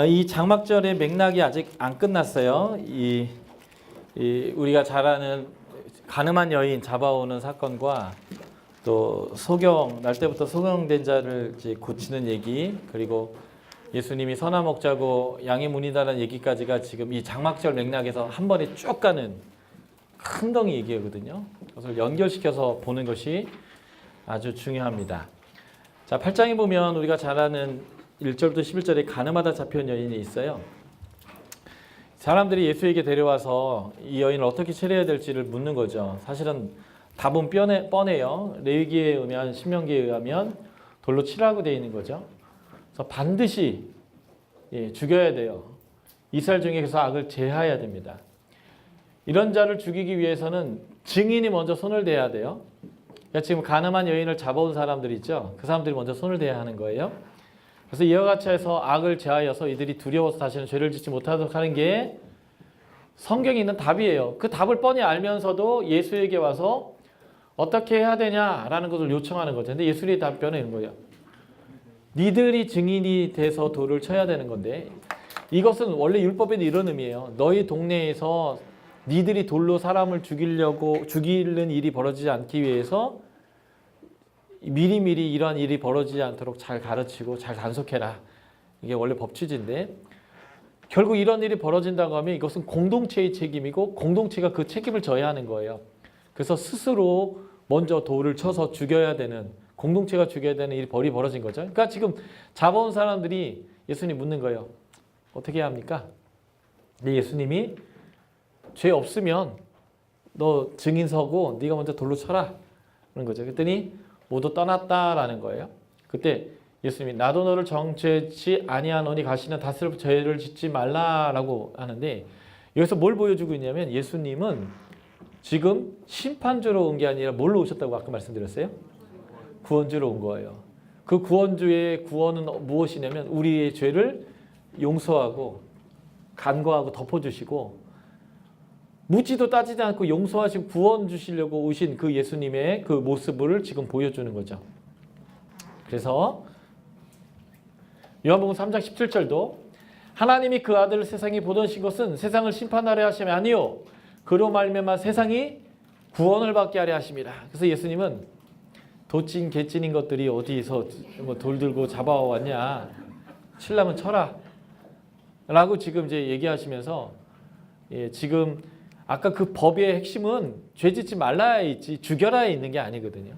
이 장막절의 맥락이 아직 안 끝났어요. 우리가 잘 아는 가늠한 여인 잡아오는 사건과 또 날 때부터 소경된 자를 이제 고치는 얘기, 그리고 예수님이 선화 먹자고 양의 문이다라는 얘기까지가 지금 이 장막절 맥락에서 한 번에 쭉 가는 큰 덩이 얘기거든요. 그것을 연결시켜서 보는 것이 아주 중요합니다. 자, 8장에 보면 우리가 잘 아는 1절부터 11절에 가늠하다 잡혀온 여인이 있어요. 사람들이 예수에게 데려와서 이 여인을 어떻게 처리해야 될지를 묻는 거죠. 사실은 답은 뻔해요. 레위기에 의하면, 신명기에 의하면 돌로 치라고 되어 있는 거죠. 그래서 반드시 죽여야 돼요. 이스라엘 중에서 악을 제하여야 됩니다. 이런 자를 죽이기 위해서는 증인이 먼저 손을 대야 돼요. 그러니까 지금 가늠한 여인을 잡아온 사람들 있죠. 그 사람들이 먼저 손을 대야 하는 거예요. 그래서 이와 같이 해서 악을 제하여서 이들이 두려워서 다시는 죄를 짓지 못하도록 하는 게 성경에 있는 답이에요. 그 답을 뻔히 알면서도 예수에게 와서 어떻게 해야 되냐라는 것을 요청하는 거죠. 근데 예수의 답변은 이런 거예요. 니들이 증인이 돼서 돌을 쳐야 되는 건데, 이것은 원래 율법에도 이런 의미예요. 너희 동네에서 니들이 돌로 사람을 죽이는 일이 벌어지지 않기 위해서 미리미리 이러한 일이 벌어지지 않도록 잘 가르치고 잘 단속해라. 이게 원래 법 취지인데, 결국 이런 일이 벌어진다고 하면 이것은 공동체의 책임이고 공동체가 그 책임을 져야 하는 거예요. 그래서 스스로 먼저 돌을 쳐서 죽여야 되는, 공동체가 죽여야 되는 일이 벌어진 거죠. 그러니까 지금 잡아온 사람들이 예수님 묻는 거예요. 어떻게 해야 합니까? 근데 예수님이 죄 없으면 너 증인 서고 네가 먼저 돌로 쳐라. 그런 거죠. 그랬더니 모두 떠났다라는 거예요. 그때 예수님이 나도 너를 정죄치 아니하노니 가시는 다스려 죄를 짓지 말라라고 하는데, 여기서 뭘 보여주고 있냐면 예수님은 지금 심판주로 온 게 아니라 뭘로 오셨다고 아까 말씀드렸어요? 구원주로 온 거예요. 그 구원주의 구원은 무엇이냐면 우리의 죄를 용서하고 간과하고 덮어주시고 묻지도 따지지 않고 용서하시고 구원 주시려고 오신 그 예수님의 그 모습을 지금 보여주는 거죠. 그래서 요한복음 3장 17절도 하나님이 그 아들을 세상에 보내신 것은 세상을 심판하려 하심이 아니요 그로 말미암아 세상이 구원을 받게 하려 하심이라. 그래서 예수님은 도찐 개찐인 것들이 어디서 돌 들고 잡아왔냐, 칠라면 쳐라 라고 지금 이제 얘기하시면서, 지금 아까 그 법의 핵심은 죄 짓지 말라야 있지 죽여라에 있는 게 아니거든요.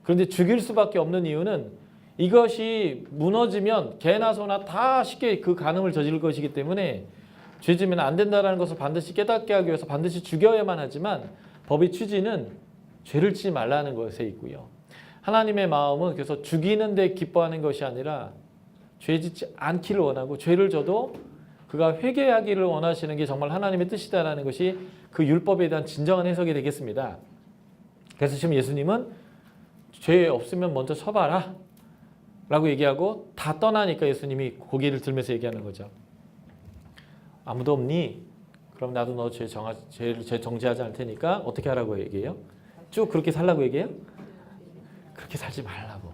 그런데 죽일 수밖에 없는 이유는 이것이 무너지면 개나 소나 다 쉽게 그 간음을 저지를 것이기 때문에 죄 지면 안 된다는 것을 반드시 깨닫게 하기 위해서 반드시 죽여야만 하지만, 법의 취지는 죄를 짓지 말라는 것에 있고요. 하나님의 마음은 그래서 죽이는 데 기뻐하는 것이 아니라 죄 짓지 않기를 원하고 죄를 져도 그가 회개하기를 원하시는 게 정말 하나님의 뜻이다라는 것이 그 율법에 대한 진정한 해석이 되겠습니다. 그래서 지금 예수님은 죄 없으면 먼저 쳐봐라 라고 얘기하고 다 떠나니까 예수님이 고개를 들면서 얘기하는 거죠. 아무도 없니? 그럼 나도 너 죄 정죄하지 않을 테니까 어떻게 하라고 얘기해요? 쭉 그렇게 살라고 얘기해요? 그렇게 살지 말라고.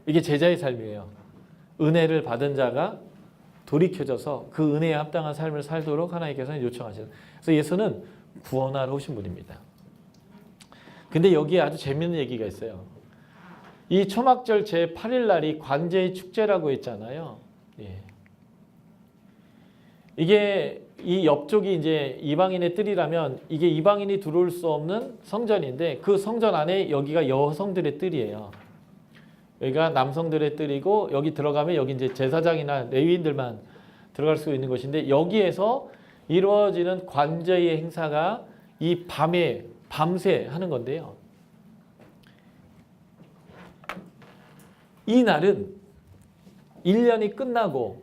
이게 제자의 삶이에요. 은혜를 받은 자가 돌이켜져서 그 은혜에 합당한 삶을 살도록 하나님께서 요청하시는. 그래서 예수는 구원하러 오신 분입니다. 근데 여기에 아주 재미있는 얘기가 있어요. 이 초막절 제8일 날이 관제의 축제라고 했잖아요. 이게 이 옆쪽이 이제 이방인의 뜰이라면 이게 이방인이 들어올 수 없는 성전인데, 그 성전 안에 여기가 여성들의 뜰이에요. 여기가 남성들의 뜰이고, 여기 들어가면 여기 이제 제사장이나 레위인들만 들어갈 수 있는 것인데, 여기에서 이루어지는 관제의 행사가 이 밤새 하는 건데요. 이 날은 1년이 끝나고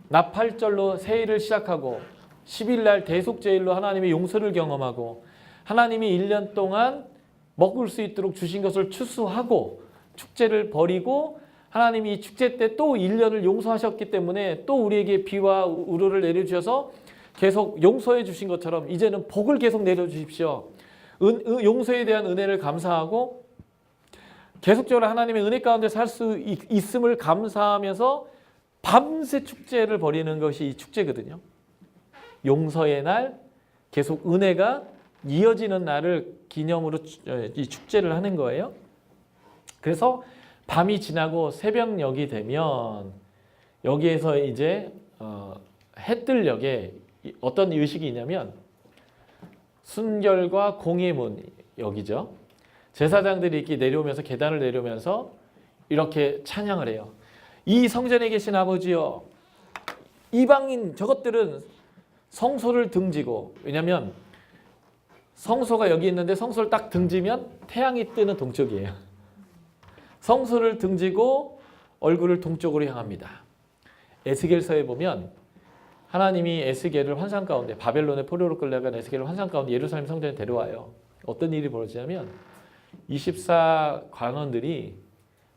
나팔절로 새해를 시작하고 10일 날 대속제일로 하나님의 용서를 경험하고 하나님이 1년 동안 먹을 수 있도록 주신 것을 추수하고 축제를 벌이고, 하나님이 이 축제 때 또 1년을 용서하셨기 때문에 또 우리에게 비와 우로를 내려주셔서 계속 용서해 주신 것처럼 이제는 복을 계속 내려주십시오. 용서에 대한 은혜를 감사하고 계속적으로 하나님의 은혜 가운데 살 수 있음을 감사하면서 밤새 축제를 벌이는 것이 이 축제거든요. 용서의 날, 계속 은혜가 이어지는 날을 기념으로 이 축제를 하는 거예요. 그래서 밤이 지나고 새벽녘이 되면 여기에서 이제 해뜰녘에 어떤 의식이 있냐면 순결과 공의 문 여기죠. 제사장들이 이렇게 내려오면서 계단을 내려오면서 이렇게 찬양을 해요. 이 성전에 계신 아버지여, 이방인 저것들은 성소를 등지고, 왜냐하면 성소가 여기 있는데 성소를 딱 등지면 태양이 뜨는 동쪽이에요. 성소를 등지고 얼굴을 동쪽으로 향합니다. 에스겔서에 보면 하나님이 에스겔을 환상 가운데, 바벨론의 포로로 끌려간 에스겔을 환상 가운데 예루살렘 성전에 데려와요. 어떤 일이 벌어지냐면 24관원들이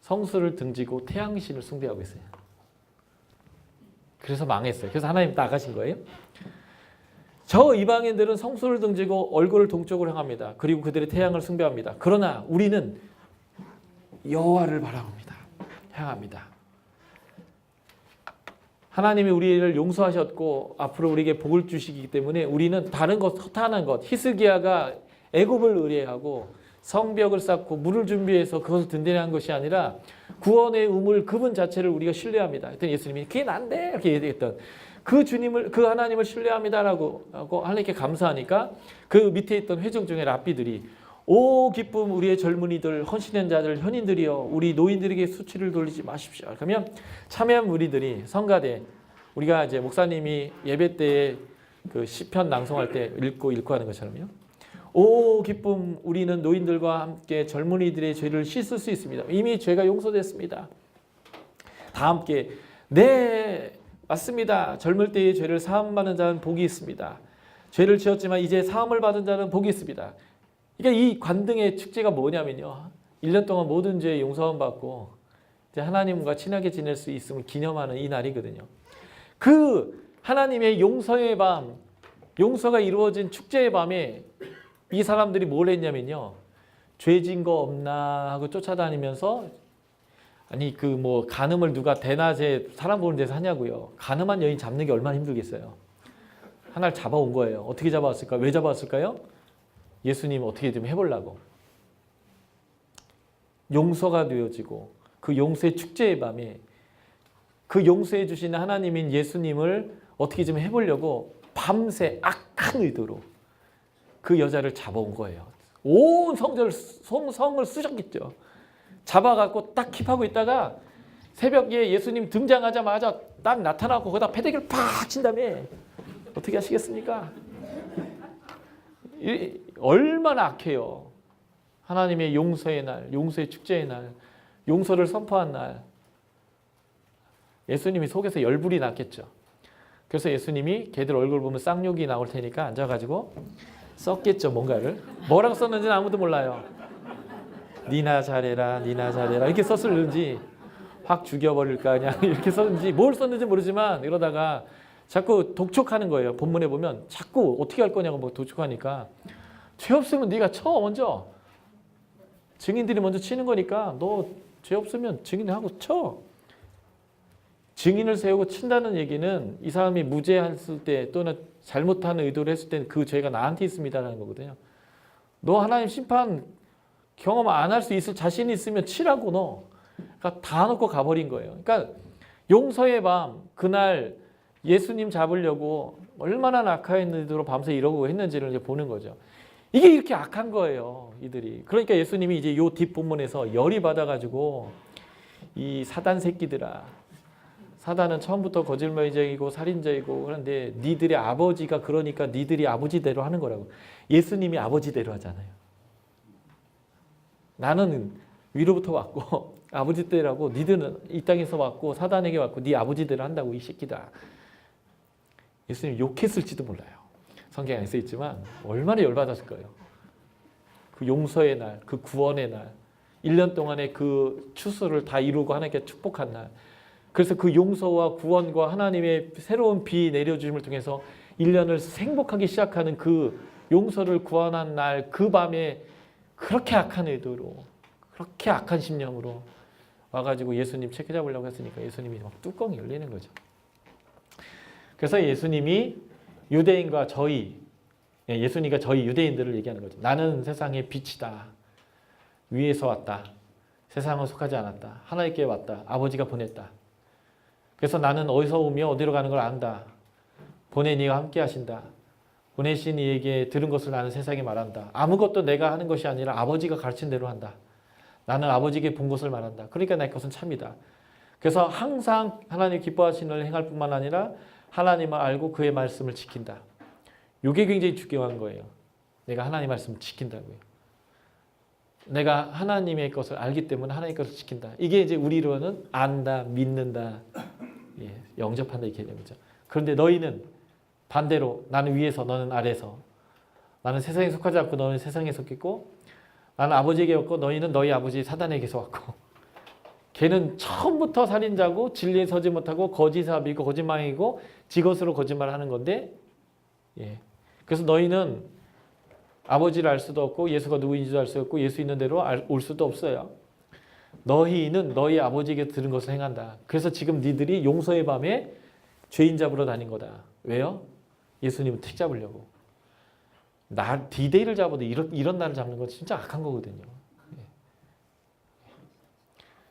성소를 등지고 태양신을 숭배하고 있어요. 그래서 망했어요. 그래서 하나님 나가신 거예요. 저 이방인들은 성소를 등지고 얼굴을 동쪽으로 향합니다. 그리고 그들의 태양을 숭배합니다. 그러나 우리는 여호와를 바라봅니다. 향합니다. 하나님이 우리를 용서하셨고 앞으로 우리에게 복을 주시기 때문에 우리는 다른 것, 허탄한 것, 히스기야가 애굽을 의뢰하고 성벽을 쌓고 물을 준비해서 그것을 든든히 한 것이 아니라 구원의 우물 그분 자체를 우리가 신뢰합니다. 그랬더니 예수님이 그게 난데 이렇게 얘기했던 그 주님을, 그 하나님을 신뢰합니다라고 하나님께 감사하니까 그 밑에 있던 회중 중에 랍비들이 오 기쁨 우리의 젊은이들, 헌신한 자들, 현인들이여 우리 노인들에게 수치를 돌리지 마십시오. 그러면 참여한 무리들이 성가대, 우리가 이제 목사님이 예배 때에 그 시편 낭송할 때 읽고 하는 것처럼요. 오 기쁨 우리는 노인들과 함께 젊은이들의 죄를 씻을 수 있습니다. 이미 죄가 용서됐습니다. 다 함께 네 맞습니다. 젊을 때의 죄를 사함받는 자는 복이 있습니다. 죄를 지었지만 이제 사함을 받은 자는 복이 있습니다. 그러니까 이 관등의 축제가 뭐냐면요. 1년 동안 모든 죄 용서함 받고 이제 하나님과 친하게 지낼 수 있음을 기념하는 이 날이거든요. 그 하나님의 용서의 밤, 용서가 이루어진 축제의 밤에 이 사람들이 뭘 했냐면요. 죄진 거 없나 하고 쫓아다니면서 아니 그 뭐 간음을 누가 대낮에 사람 보는 데서 하냐고요. 간음한 여인 잡는 게 얼마나 힘들겠어요. 하나를 잡아온 거예요. 어떻게 잡아왔을까? 왜 잡아왔을까요? 예수님 어떻게 좀 해보려고. 용서가 되어지고 그 용서의 축제의 밤에 그 용서해 주신 하나님인 예수님을 어떻게 좀 해보려고 밤새 악한 의도로 그 여자를 잡아온 거예요. 온 성을 쑤셨겠죠. 잡아갖고 딱 킵하고 있다가 새벽에 예수님 등장하자마자 딱 나타나고 거기다 패대기를 팍 친 다음에 어떻게 하시겠습니까? 얼마나 악해요. 하나님의 용서의 날, 용서의 축제의 날, 용서를 선포한 날. 예수님이 속에서 열불이 났겠죠. 그래서 예수님이 걔들 얼굴 보면 쌍욕이 나올 테니까 앉아가지고 썼겠죠. 뭔가를. 뭐라고 썼는지는 아무도 몰라요. 니나 잘해라, 니나 잘해라 이렇게 썼을는지 확 죽여버릴까 그냥 이렇게 썼는지 뭘 썼는지 모르지만 이러다가 자꾸 독촉하는 거예요. 본문에 보면 자꾸 어떻게 할 거냐고 뭐 독촉하니까 죄 없으면 네가 쳐 먼저. 증인들이 먼저 치는 거니까 너 죄 없으면 증인하고 쳐. 증인을 세우고 친다는 얘기는 이 사람이 무죄했을 때 또는 잘못한 의도를 했을 때는 그 죄가 나한테 있습니다라는 거거든요. 너 하나님 심판 경험 안 할 수 있을 자신이 있으면 치라고 너. 그러니까 다 놓고 가버린 거예요. 그러니까 용서의 밤 그날 예수님 잡으려고 얼마나 악한 의도로 밤새 이러고 했는지를 이제 보는 거죠. 이게 이렇게 악한 거예요, 이들이. 그러니까 예수님이 이제 요 뒷본문에서 열이 받아가지고 이 사단 새끼들아. 사단은 처음부터 거짓말쟁이고 살인자이고 그런데 니들의 아버지가 그러니까 니들이 아버지대로 하는 거라고. 예수님이 아버지대로 하잖아요. 나는 위로부터 왔고 아버지 때라고 니들은 이 땅에서 왔고 사단에게 왔고 네 아버지대로 한다고 이 새끼다. 예수님 욕했을지도 몰라요. 성경에 안 써있지만 얼마나 열받았을 거예요. 그 용서의 날, 그 구원의 날, 1년 동안의 그 추수를 다 이루고 하나님께 축복한 날. 그래서 그 용서와 구원과 하나님의 새로운 비 내려주심을 통해서 1년을 행복하게 시작하는 그 용서를 구원한 날, 그 밤에 그렇게 악한 의도로, 그렇게 악한 심령으로 와가지고 예수님 체크 잡으려고 했으니까 예수님이 막 뚜껑이 열리는 거죠. 그래서 예수님이 유대인과 예수님과 저희 유대인들을 얘기하는 거죠. 나는 세상의 빛이다. 위에서 왔다. 세상은 속하지 않았다. 하나님께 왔다. 아버지가 보냈다. 그래서 나는 어디서 오며 어디로 가는 걸 안다. 보낸 이가 함께 하신다. 보내신 이에게 들은 것을 나는 세상에 말한다. 아무것도 내가 하는 것이 아니라 아버지가 가르친 대로 한다. 나는 아버지에게 본 것을 말한다. 그러니까 내 것은 참이다. 그래서 항상 하나님 기뻐하시는 일을 행할 뿐만 아니라 하나님을 알고 그의 말씀을 지킨다. 이게 굉장히 중요한 거예요. 내가 하나님 말씀을 지킨다고요. 내가 하나님의 것을 알기 때문에 하나님의 것을 지킨다. 이게 이제 우리로는 안다, 믿는다, 영접한다 이 개념이죠. 그런데 너희는 반대로 나는 위에서 너는 아래에서 나는 세상에 속하지 않고 너는 세상에 속했고 나는 아버지에게 왔고 너희는 너희 아버지 사단에게서 왔고 걔는 처음부터 살인자고 진리에 서지 못하고 거짓아비고 거짓말이고 지것으로 거짓말하는 건데 그래서 너희는 아버지를 알 수도 없고 예수가 누구인지도 알 수 없고 예수 있는 대로 올 수도 없어요. 너희는 너희 아버지에게 들은 것을 행한다. 그래서 지금 니들이 용서의 밤에 죄인 잡으러 다닌 거다. 왜요? 예수님은 택 잡으려고. D-Day를 잡아도 이런 날을 잡는 건 진짜 악한 거거든요.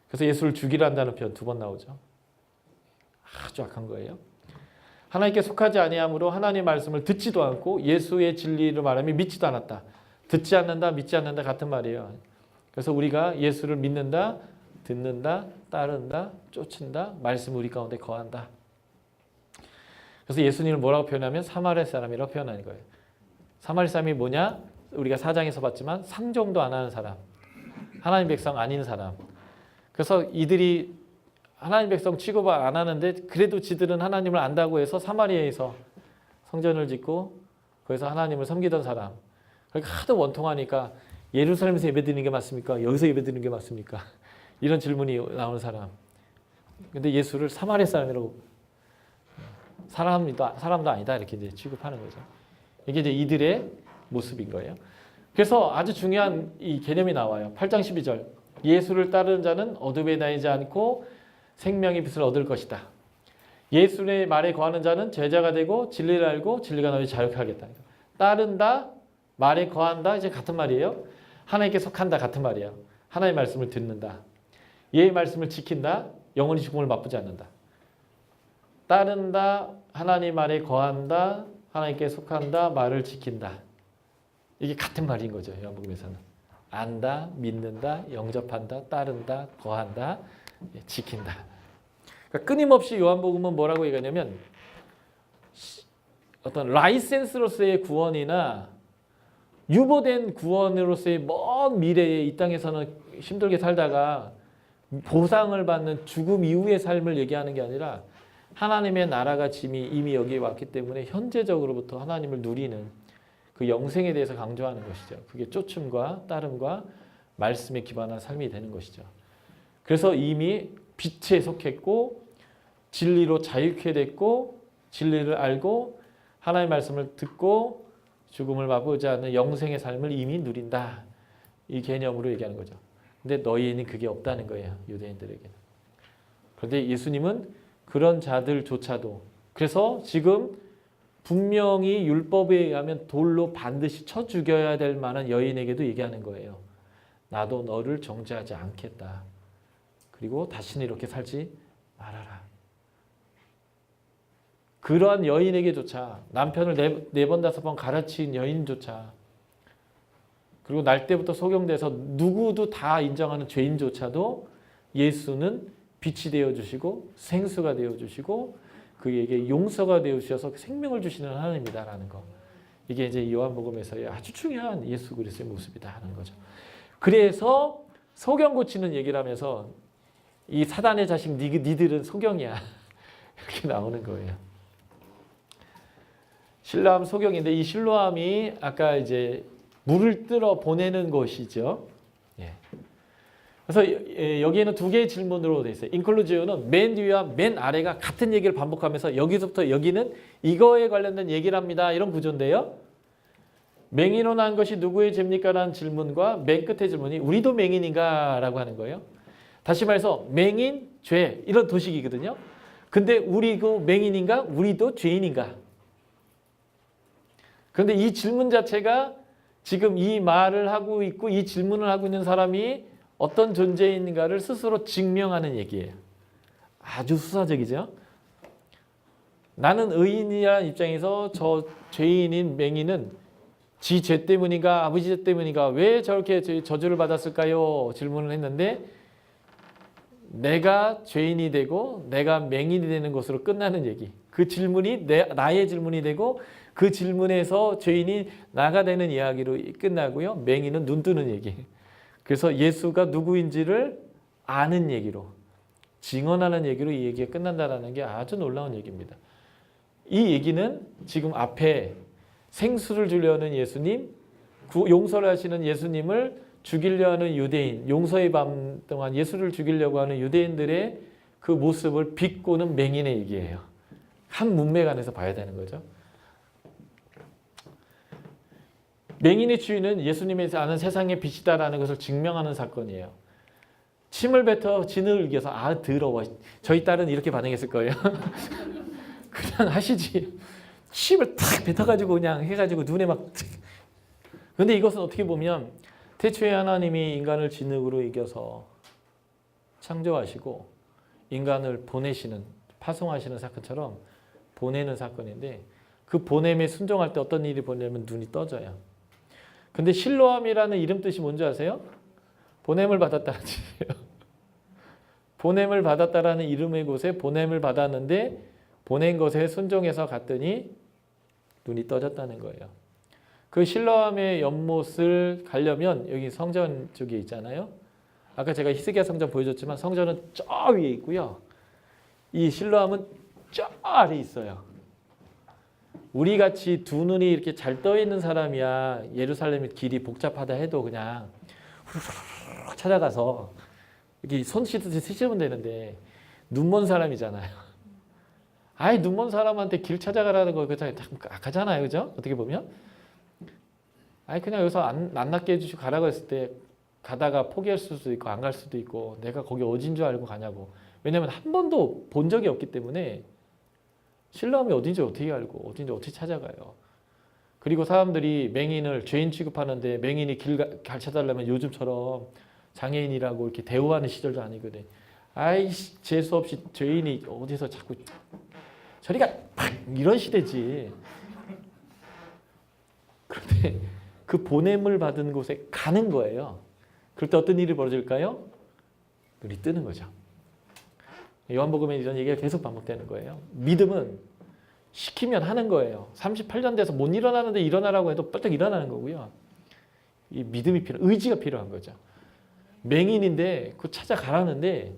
그래서 예수를 죽이려 한다는 표현 2번 나오죠. 아주 악한 거예요. 하나님께 속하지 아니함으로 하나님의 말씀을 듣지도 않고 예수의 진리를 말하며 믿지도 않았다. 듣지 않는다, 믿지 않는다 같은 말이에요. 그래서 우리가 예수를 믿는다, 듣는다, 따른다, 쫓는다, 말씀 우리 가운데 거한다. 그래서 예수님을 뭐라고 표현하면 사마리아 사람이라고 표현하는 거예요. 사마리아 사람이 뭐냐? 우리가 4장에서 봤지만 상종도 안 하는 사람, 하나님 백성 아닌 사람. 그래서 이들이 하나님 백성 취급 안 하는데 그래도 지들은 하나님을 안다고 해서 사마리아에서 성전을 짓고 거기서 하나님을 섬기던 사람. 그러니까 하도 원통하니까 예루살렘에서 예배드리는 게 맞습니까? 여기서 예배드리는 게 맞습니까? 이런 질문이 나오는 사람. 근데 예수를 사마리아 사람이라고 사람도 아니다 이렇게 이제 취급하는 거죠. 이게 이제 이들의 모습인 거예요. 그래서 아주 중요한 이 개념이 나와요. 8장 12절. 예수를 따르는 자는 어둠에 다니지 않고 생명의 빛을 얻을 것이다. 예수의 말에 거하는 자는 제자가 되고 진리를 알고 진리가 너희 자유케 하겠다. 따른다, 말에 거한다 이제 같은 말이에요. 하나님께 속한다 같은 말이에요. 하나님의 말씀을 듣는다. 예의 말씀을 지킨다. 영원히 죽음을 맛보지 않는다. 따른다, 하나님 말에 거한다, 하나님께 속한다, 말을 지킨다. 이게 같은 말인 거죠. 요한복음에서는. 안다, 믿는다, 영접한다, 따른다, 거한다, 지킨다. 그러니까 끊임없이 요한복음은 뭐라고 얘기하냐면 어떤 라이센스로서의 구원이나 유보된 구원으로서의 먼 미래에 이 땅에서는 힘들게 살다가 보상을 받는 죽음 이후의 삶을 얘기하는 게 아니라 하나님의 나라가 이미 여기에 왔기 때문에 현재적으로부터 하나님을 누리는 그 영생에 대해서 강조하는 것이죠. 그게 쫓음과 따름과 말씀에 기반한 삶이 되는 것이죠. 그래서 이미 빛에 속했고 진리로 자유케 됐고 진리를 알고 하나님의 말씀을 듣고 죽음을 맛보지 않는 영생의 삶을 이미 누린다. 이 개념으로 얘기하는 거죠. 근데 너희에는 그게 없다는 거예요. 유대인들에게는. 그런데 예수님은 그런 자들조차도 그래서 지금 분명히 율법에 의하면 돌로 반드시 쳐 죽여야 될 만한 여인에게도 얘기하는 거예요. 나도 너를 정죄하지 않겠다. 그리고 다시는 이렇게 살지 말아라. 그러한 여인에게조차 남편을 4번 5번 갈아치운 여인조차 그리고 날 때부터 소경돼서 누구도 다 인정하는 죄인조차도 예수는 빛이 되어주시고 생수가 되어주시고 그에게 용서가 되어주셔서 생명을 주시는 하나님이다라는 거. 이게 이제 요한복음에서의 아주 중요한 예수 그리스도의 모습이다 하는 거죠. 그래서 소경 고치는 얘기를 하면서 이 사단의 자식 니들은 소경이야. 이렇게 나오는 거예요. 실로암 소경인데 이 실로암이 아까 이제 물을 뜨러 보내는 것이죠. 예. 그래서 여기에는 2개의 질문으로 되어 있어요. 인클루지오는 맨 위와 맨 아래가 같은 얘기를 반복하면서 여기서부터 여기는 이거에 관련된 얘기를 합니다. 이런 구조인데요. 맹인으로 난 것이 누구의 죄입니까? 라는 질문과 맨 끝의 질문이 우리도 맹인인가? 라고 하는 거예요. 다시 말해서 맹인, 죄 이런 도식이거든요. 근데 우리도 맹인인가? 우리도 죄인인가? 그런데 이 질문 자체가 지금 이 말을 하고 있고 이 질문을 하고 있는 사람이 어떤 존재인가를 스스로 증명하는 얘기예요. 아주 수사적이죠. 나는 의인이라는 입장에서 저 죄인인 맹인은 지 죄 때문인가 아버지 죄 때문인가 왜 저렇게 저주를 받았을까요? 질문을 했는데 내가 죄인이 되고 내가 맹인이 되는 것으로 끝나는 얘기. 그 질문이 나의 질문이 되고 그 질문에서 죄인이 나가 되는 이야기로 끝나고요. 맹인은 눈 뜨는 얘기. 그래서 예수가 누구인지를 아는 얘기로 증언하는 얘기로 이 얘기가 끝난다는 게 아주 놀라운 얘기입니다. 이 얘기는 지금 앞에 생수를 주려는 예수님, 용서를 하시는 예수님을 죽이려 하는 유대인, 용서의 밤 동안 예수를 죽이려고 하는 유대인들의 그 모습을 비꼬는 맹인의 얘기예요. 한 문맥 안에서 봐야 되는 거죠. 맹인의 주인은 예수님이 아는 세상의 빛이다라는 것을 증명하는 사건이에요. 침을 뱉어 진을 이겨서 아 더러워. 저희 딸은 이렇게 반응했을 거예요. 그냥 하시지. 침을 탁 뱉어가지고 그냥 해가지고 눈에 막. 근데 이것은 어떻게 보면 태초에 하나님이 인간을 진흙으로 이겨서 창조하시고 인간을 보내시는 파송하시는 사건처럼 보내는 사건인데 그 보냄에 순종할 때 어떤 일이 보내면 눈이 떠져요. 근데 실로암이라는 이름 뜻이 뭔지 아세요? 보냄을 받았다는 뜻이에요. 보냄을 받았다라는 이름의 곳에 보냄을 받았는데 보낸 것에 순종해서 갔더니 눈이 떠졌다는 거예요. 그 실로암의 연못을 가려면 여기 성전 쪽에 있잖아요. 아까 제가 히스기야 성전 보여줬지만 성전은 저 위에 있고요. 이 실로암은 저 아래에 있어요. 우리 같이 두 눈이 이렇게 잘 떠 있는 사람이야 예루살렘의 길이 복잡하다 해도 그냥 후루룩 찾아가서 이렇게 손 씻듯이 씻으면 되는데 눈먼 사람이잖아요. 아예 눈먼 사람한테 길 찾아가라는 거 참 악하잖아요, 그죠? 어떻게 보면 아예 그냥 여기서 안 낫게 해주시고 가라고 했을 때 가다가 포기할 수도 있고 안 갈 수도 있고 내가 거기 어딘 줄 알고 가냐고. 왜냐하면 한 번도 본 적이 없기 때문에 실로암이 어딘지 어떻게 알고 어딘지 어떻게 찾아가요. 그리고 사람들이 맹인을 죄인 취급하는데 맹인이 길 가르쳐달라면 요즘처럼 장애인이라고 이렇게 대우하는 시절도 아니거든. 아이씨 재수 없이 죄인이 어디서 자꾸 저리가 팍 이런 시대지. 그런데 그 보냄을 받은 곳에 가는 거예요. 그럴 때 어떤 일이 벌어질까요? 눈이 뜨는 거죠. 요한복음에 이런 얘기가 계속 반복되는 거예요. 믿음은 시키면 하는 거예요. 38년 돼서 못 일어나는데 일어나라고 해도 뻘떡 일어나는 거고요. 이 믿음이 의지가 필요한 거죠. 맹인인데 그 찾아가라는데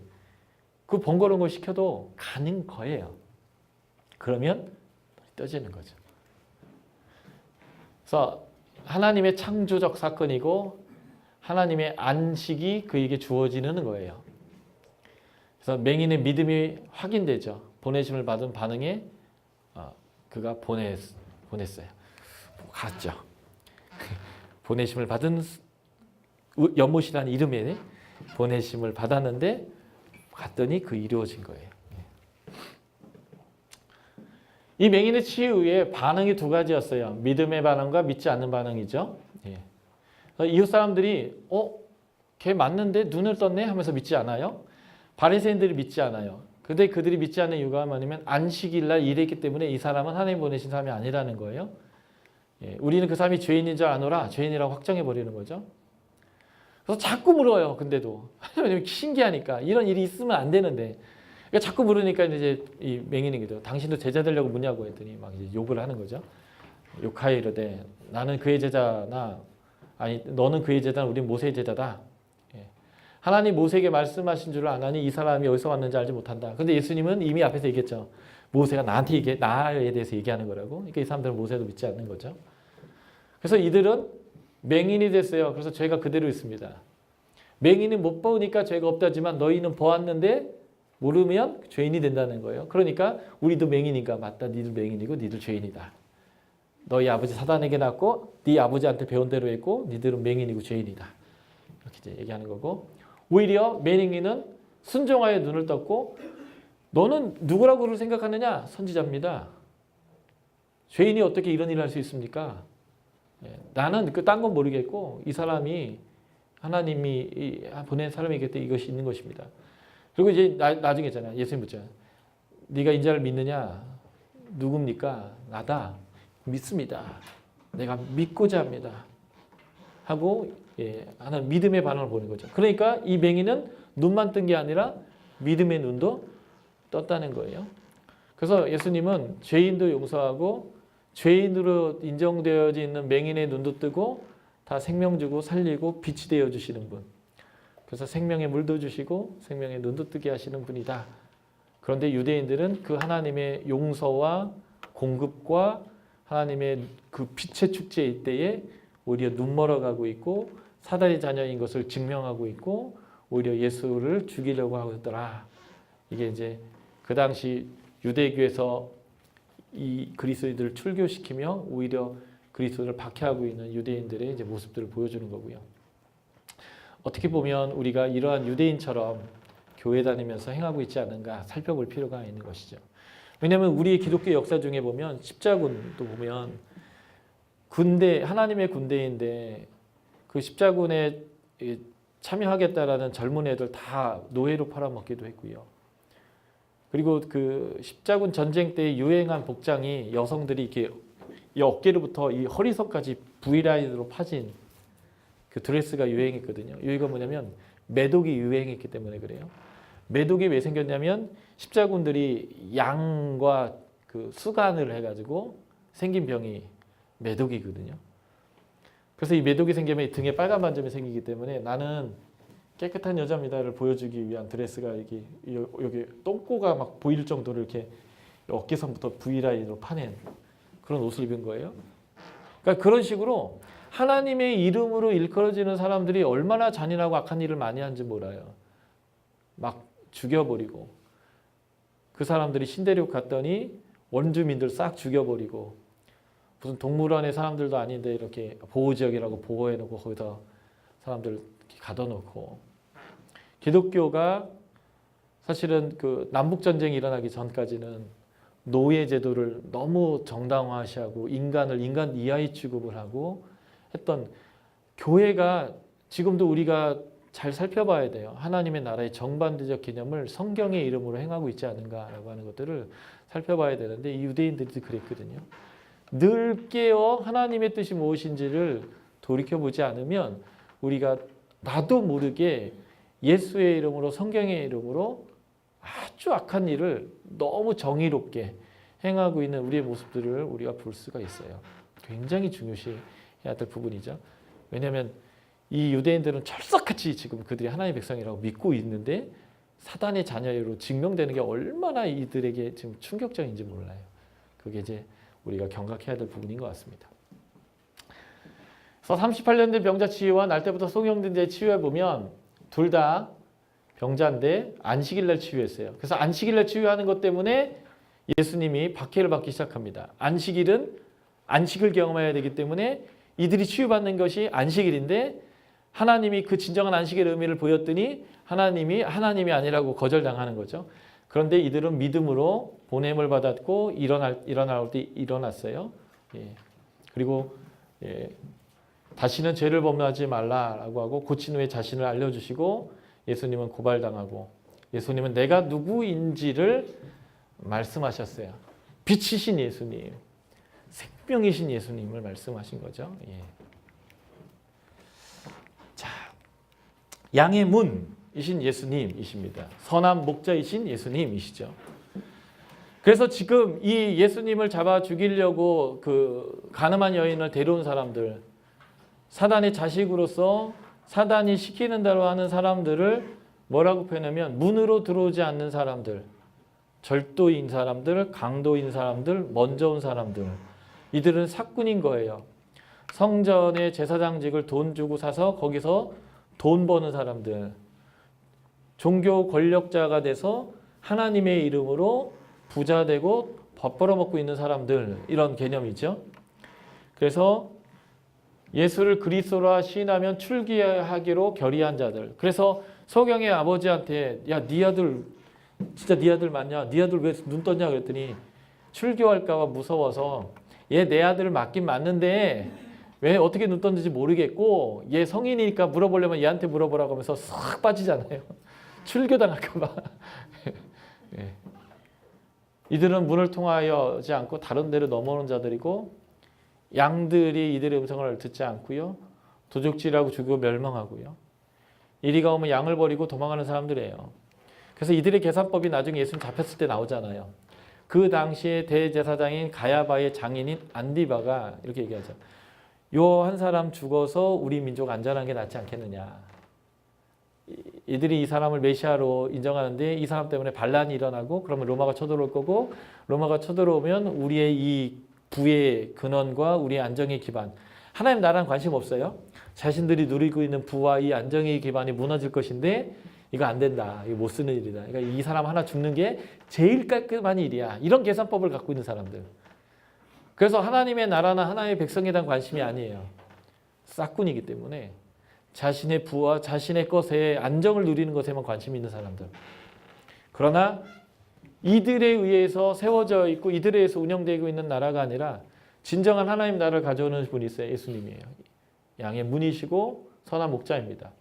그 번거로운 걸 시켜도 가는 거예요. 그러면 눈이 떠지는 거죠. 그래서 하나님의 창조적 사건이고 하나님의 안식이 그에게 주어지는 거예요. 그래서 맹인의 믿음이 확인되죠. 보내심을 받은 반응에 그가 보냈어요. 갔죠. 보내심을 받은 연못이라는 이름에 보내심을 받았는데 갔더니 그 이루어진 거예요. 이 맹인의 치유에 반응이 두 가지였어요. 믿음의 반응과 믿지 않는 반응이죠. 이웃 사람들이 걔 맞는데 눈을 떴네 하면서 믿지 않아요. 바리새인들이 믿지 않아요. 근데 그들이 믿지 않는 이유가 뭐냐면 안식일날 일했기 때문에 이 사람은 하나님 보내신 사람이 아니라는 거예요. 우리는 그 사람이 죄인인 줄 아노라 죄인이라고 확정해 버리는 거죠. 그래서 자꾸 물어요. 근데도 왜냐면 신기하니까 이런 일이 있으면 안 되는데 그러니까 자꾸 물으니까 이제 이 맹인이기도 당신도 제자 되려고 묻냐고 했더니 막 이제 욕을 하는 거죠. 욕하여 이르되 나는 그의 제자나 아니 너는 그의 제자나 우리는 모세의 제자다. 하나님 모세에게 말씀하신 줄 아나니 이 사람이 어디서 왔는지 알지 못한다. 근데 예수님은 이미 앞에서 얘기했죠. 모세가 나한테 나에 대해서 얘기하는 거라고. 그러니까 이 사람들은 모세도 믿지 않는 거죠. 그래서 이들은 맹인이 됐어요. 그래서 죄가 그대로 있습니다. 맹인은 못 보니까 죄가 없다지만 너희는 보았는데 모르면 죄인이 된다는 거예요. 그러니까 우리도 맹인인가 맞다. 니들 맹인이고 니들 죄인이다. 너희 아버지 사단에게 낳고 네 아버지한테 배운 대로 했고 니들은 맹인이고 죄인이다. 이렇게 이제 얘기하는 거고 오히려 매닝이는 순종하여 눈을 떴고 너는 누구라고 생각하느냐? 선지자입니다. 죄인이 어떻게 이런 일을 할 수 있습니까? 나는 딴 건 모르겠고 이 사람이 하나님이 보낸 사람이기 때문에 이것이 있는 것입니다. 그리고 이제 나중에 있잖아요. 예수님 묻잖아요. 네가 인자를 믿느냐? 누굽니까? 나다. 믿습니다. 내가 믿고자 합니다. 하고 하나님 믿음의 반응을 보는 거죠. 그러니까 이 맹인은 눈만 뜬 게 아니라 믿음의 눈도 떴다는 거예요. 그래서 예수님은 죄인도 용서하고 죄인으로 인정되어져 있는 맹인의 눈도 뜨고 다 생명 주고 살리고 빛이 되어 주시는 분. 그래서 생명의 물도 주시고 생명의 눈도 뜨게 하시는 분이다. 그런데 유대인들은 그 하나님의 용서와 공급과 하나님의 그 빛의 축제 이때에 오히려 눈멀어가고 있고 사단의 자녀인 것을 증명하고 있고 오히려 예수를 죽이려고 하고 있더라. 이게 이제 그 당시 유대교에서 이 그리스도인들을 출교시키며 오히려 그리스도를 박해하고 있는 유대인들의 이제 모습들을 보여주는 거고요. 어떻게 보면 우리가 이러한 유대인처럼 교회 다니면서 행하고 있지 않은가 살펴볼 필요가 있는 것이죠. 왜냐하면 우리 기독교 역사 중에 보면 십자군도 보면 군대 하나님의 군대인데 그 십자군에 참여하겠다라는 젊은 애들 다 노예로 팔아먹기도 했고요. 그리고 그 십자군 전쟁 때 유행한 복장이 여성들이 이렇게 이 어깨로부터 이 허리선까지 V라인으로 파진 그 드레스가 유행했거든요. 이유가 뭐냐면 매독이 유행했기 때문에 그래요. 매독이 왜 생겼냐면 십자군들이 양과 그 수간을 해가지고 생긴 병이 매독이거든요. 그래서 이 매독이 생기면 등에 빨간 반점이 생기기 때문에 나는 깨끗한 여자입니다를 보여주기 위한 드레스가 여기 똥꼬가 막 보일 정도로 이렇게 어깨선부터 V라인으로 파낸 그런 옷을 입은 거예요. 그러니까 그런 식으로 하나님의 이름으로 일컬어지는 사람들이 얼마나 잔인하고 악한 일을 많이 하는지 몰라요. 막 죽여버리고 그 사람들이 신대륙 갔더니 원주민들 싹 죽여버리고 무슨 동물원의 사람들도 아닌데 이렇게 보호지역이라고 보호해놓고 거기다 사람들 가둬놓고 기독교가 사실은 그 남북전쟁이 일어나기 전까지는 노예 제도를 너무 정당화시하고 인간 이하의 취급을 하고 했던 교회가 지금도 우리가 잘 살펴봐야 돼요. 하나님의 나라의 정반대적 개념을 성경의 이름으로 행하고 있지 않은가라고 하는 것들을 살펴봐야 되는데 이 유대인들도 그랬거든요. 늘 깨어 하나님의 뜻이 무엇인지를 돌이켜보지 않으면 우리가 나도 모르게 예수의 이름으로 성경의 이름으로 아주 악한 일을 너무 정의롭게 행하고 있는 우리의 모습들을 우리가 볼 수가 있어요. 굉장히 중요시해야 될 부분이죠. 왜냐하면 이 유대인들은 철석같이 지금 그들이 하나님의 백성이라고 믿고 있는데 사단의 자녀로 증명되는 게 얼마나 이들에게 지금 충격적인지 몰라요. 그게 이제 우리가 경각해야 될 부분인 것 같습니다. 그래서 38년 된 병자 치유와 날 때부터 소경된 자의 치유해 보면 둘 다 병자인데 안식일 날 치유했어요. 그래서 안식일 날 치유하는 것 때문에 예수님이 박해를 받기 시작합니다. 안식일은 안식을 경험해야 되기 때문에 이들이 치유받는 것이 안식일인데 하나님이 그 진정한 안식의 의미를 보였더니 하나님이 아니라고 거절당하는 거죠. 그런데 이들은 믿음으로 보냄을 받았고 일어날 때 일어났어요. 그리고 다시는 죄를 범하지 말라라고 하고 고친 후에 자신을 알려주시고 예수님은 고발당하고 예수님은 내가 누구인지를 말씀하셨어요. 빛이신 예수님, 생명이신 예수님을 말씀하신 거죠. 자, 양의 문이신 예수님이십니다. 선한 목자이신 예수님이시죠. 그래서 지금 이 예수님을 잡아 죽이려고 그 가늠한 여인을 데려온 사람들, 사단의 자식으로서 사단이 시키는 대로 하는 사람들을 뭐라고 표현하면 문으로 들어오지 않는 사람들, 절도인 사람들, 강도인 사람들, 먼저 온 사람들, 이들은 사꾼인 거예요. 성전의 제사장직을 돈 주고 사서 거기서 돈 버는 사람들, 종교 권력자가 돼서 하나님의 이름으로 부자 되고 밥 벌어먹고 있는 사람들, 이런 개념이죠. 그래서 예수를 그리스도라 시인하면 출기하기로 결의한 자들, 그래서 소경의 아버지한테 야, 네 아들 진짜 네 아들 맞냐? 네 아들 왜 눈 떴냐? 그랬더니 출교할까 봐 무서워서 얘 내 아들을 맞긴 맞는데 왜 어떻게 눈 떴는지 모르겠고 얘 성인이니까 물어보려면 얘한테 물어보라고 하면서 싹 빠지잖아요. 출교당할까 봐. 예. 이들은 문을 통하여지 않고 다른 데로 넘어오는 자들이고 양들이 이들의 음성을 듣지 않고요. 도적질하고 죽이고 멸망하고요. 이리가 오면 양을 버리고 도망가는 사람들이에요. 그래서 이들의 계산법이 나중에 예수님 잡혔을 때 나오잖아요. 그 당시에 대제사장인 가야바의 장인인 안디바가 이렇게 얘기하죠. 요 한 사람 죽어서 우리 민족 안전한 게 낫지 않겠느냐. 이들이 이 사람을 메시아로 인정하는데 이 사람 때문에 반란이 일어나고 그러면 로마가 쳐들어올 거고 로마가 쳐들어오면 우리의 이 부의 근원과 우리의 안정의 기반. 하나님 나라는 관심 없어요. 자신들이 누리고 있는 부와 이 안정의 기반이 무너질 것인데 이거 안 된다. 이거 못 쓰는 일이다. 그러니까 이 사람 하나 죽는 게 제일 깔끔한 일이야. 이런 계산법을 갖고 있는 사람들. 그래서 하나님의 나라나 하나님의 백성에 대한 관심이 아니에요. 싹군이기 때문에 자신의 부와 자신의 것에 안정을 누리는 것에만 관심이 있는 사람들. 그러나 이들에 의해서 세워져 있고 이들에 의해서 운영되고 있는 나라가 아니라 진정한 하나님 나라를 가져오는 분이 있어요. 예수님이에요. 양의 문이시고 선한 목자입니다.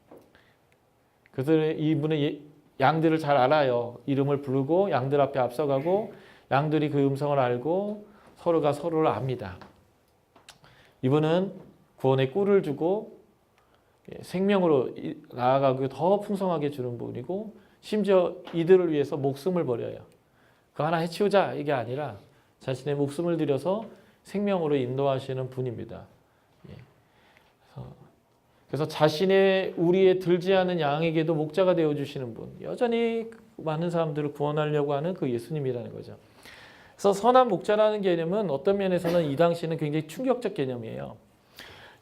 그래서 이분의 양들을 잘 알아요. 이름을 부르고 양들 앞에 앞서가고 양들이 그 음성을 알고 서로가 서로를 압니다. 이분은 구원의 꿀을 주고 생명으로 나아가고 더 풍성하게 주는 분이고 심지어 이들을 위해서 목숨을 버려요. 그 하나 해치우자 이게 아니라 자신의 목숨을 들여서 생명으로 인도하시는 분입니다. 그래서 자신의 우리의 들지 않은 양에게도 목자가 되어주시는 분. 여전히 많은 사람들을 구원하려고 하는 그 예수님이라는 거죠. 그래서 선한 목자라는 개념은 어떤 면에서는 이 당시에는 굉장히 충격적 개념이에요.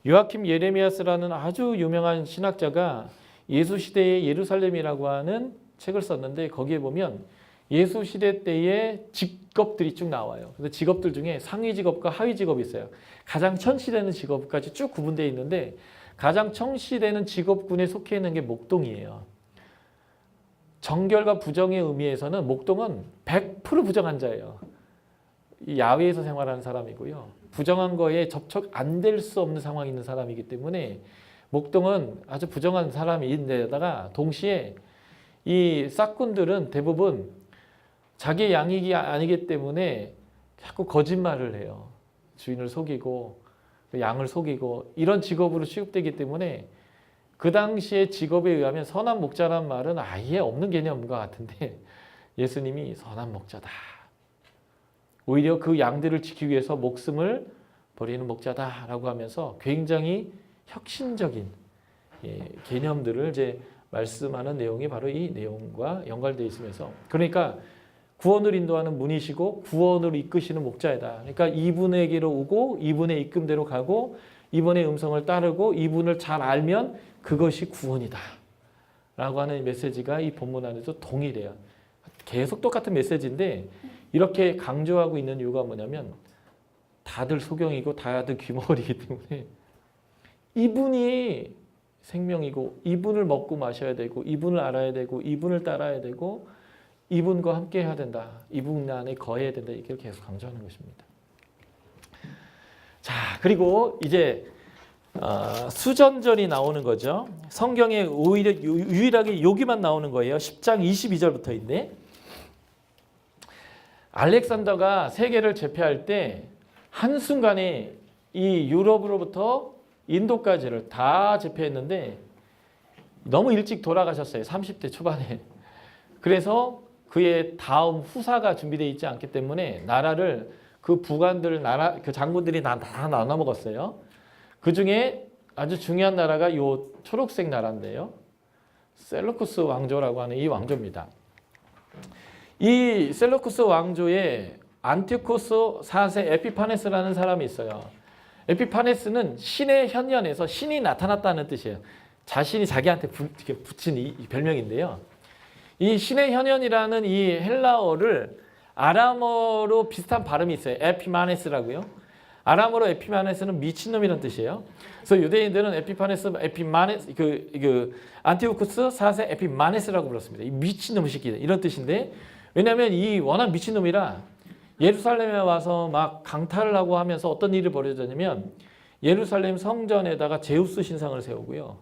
요아킴 예레미야스라는 아주 유명한 신학자가 예수 시대의 예루살렘이라고 하는 책을 썼는데 거기에 보면 예수 시대 때의 직업들이 쭉 나와요. 그래서 직업들 중에 상위 직업과 하위 직업이 있어요. 가장 천시되는 직업까지 쭉 구분되어 있는데 가장 천시되는 직업군에 속해 있는 게 목동이에요. 정결과 부정의 의미에서는 목동은 100% 부정한 자예요. 야외에서 생활하는 사람이고요. 부정한 거에 접촉 안 될 수 없는 상황에 있는 사람이기 때문에 목동은 아주 부정한 사람인데다가 동시에 이 싹군들은 대부분 자기 양익이 아니기 때문에 자꾸 거짓말을 해요. 주인을 속이고 양을 속이고 이런 직업으로 취급되기 때문에 그 당시의 직업에 의하면 선한 목자란 말은 아예 없는 개념과 같은데 예수님이 선한 목자다. 오히려 그 양들을 지키기 위해서 목숨을 버리는 목자다라고 하면서 굉장히 혁신적인 개념들을 이제 말씀하는 내용이 바로 이 내용과 연관되어 있으면서 그러니까 구원을 인도하는 문이시고 구원을 이끄시는 목자이다. 그러니까 이분에게로 오고 이분의 이끔대로 가고 이분의 음성을 따르고 이분을 잘 알면 그것이 구원이다. 라고 하는 메시지가 이 본문 안에서 동일해요. 계속 똑같은 메시지인데 이렇게 강조하고 있는 이유가 뭐냐면 다들 소경이고 다들 귀머거리이기 때문에 이분이 생명이고 이분을 먹고 마셔야 되고 이분을 알아야 되고 이분을 따라야 되고 이분과 함께 해야 된다. 이분 안에 거해야 된다. 이렇게 계속 강조하는 것입니다. 자, 그리고 이제 수전절이 나오는 거죠. 성경에 오히려 유일하게 여기만 나오는 거예요. 10장 22절부터인데 알렉산더가 세계를 제패할 때 한순간에 이 유럽으로부터 인도까지를 다 제패했는데 너무 일찍 돌아가셨어요. 30대 초반에. 그래서 그의 다음 후사가 준비되어 있지 않기 때문에 나라를 그 부관들 그 장군들이 다 나눠 먹었어요. 그 중에 아주 중요한 나라가 이 초록색 나라인데요. 셀루쿠스 왕조라고 하는 이 왕조입니다. 이 셀루쿠스 왕조에 안티오코스 4세 에피파네스라는 사람이 있어요. 에피파네스는 신의 현현에서 신이 나타났다는 뜻이에요. 자신이 자기한테 붙인 이 별명인데요. 이 신의 현현이라는 이 헬라어를 아람어로 비슷한 발음이 있어요. 에피마네스라고요. 아람어로 에피마네스는 미친놈이라는 뜻이에요. 그래서 유대인들은 에피마네스 안티오쿠스 4세 에피마네스라고 불렀습니다. 이 미친놈 새끼들 이런 뜻인데, 왜냐하면 이 워낙 미친놈이라 예루살렘에 와서 막 강탈을 하고 하면서 어떤 일이 벌어졌냐면, 예루살렘 성전에다가 제우스 신상을 세우고요,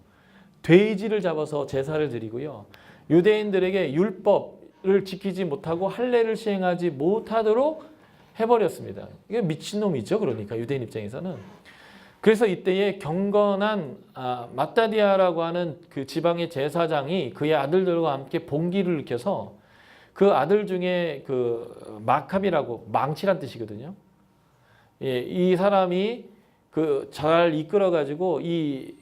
돼지를 잡아서 제사를 드리고요, 유대인들에게 율법을 지키지 못하고 할례를 시행하지 못하도록 해버렸습니다. 이게 미친놈이죠. 그러니까 유대인 입장에서는. 그래서 이때에 경건한 마따디아라고 하는 그 지방의 제사장이 그의 아들들과 함께 봉기를 일으켜서, 그 아들 중에 그 마캅이라고, 망치란 뜻이거든요. 예, 이 사람이 그 잘 이끌어 가지고 이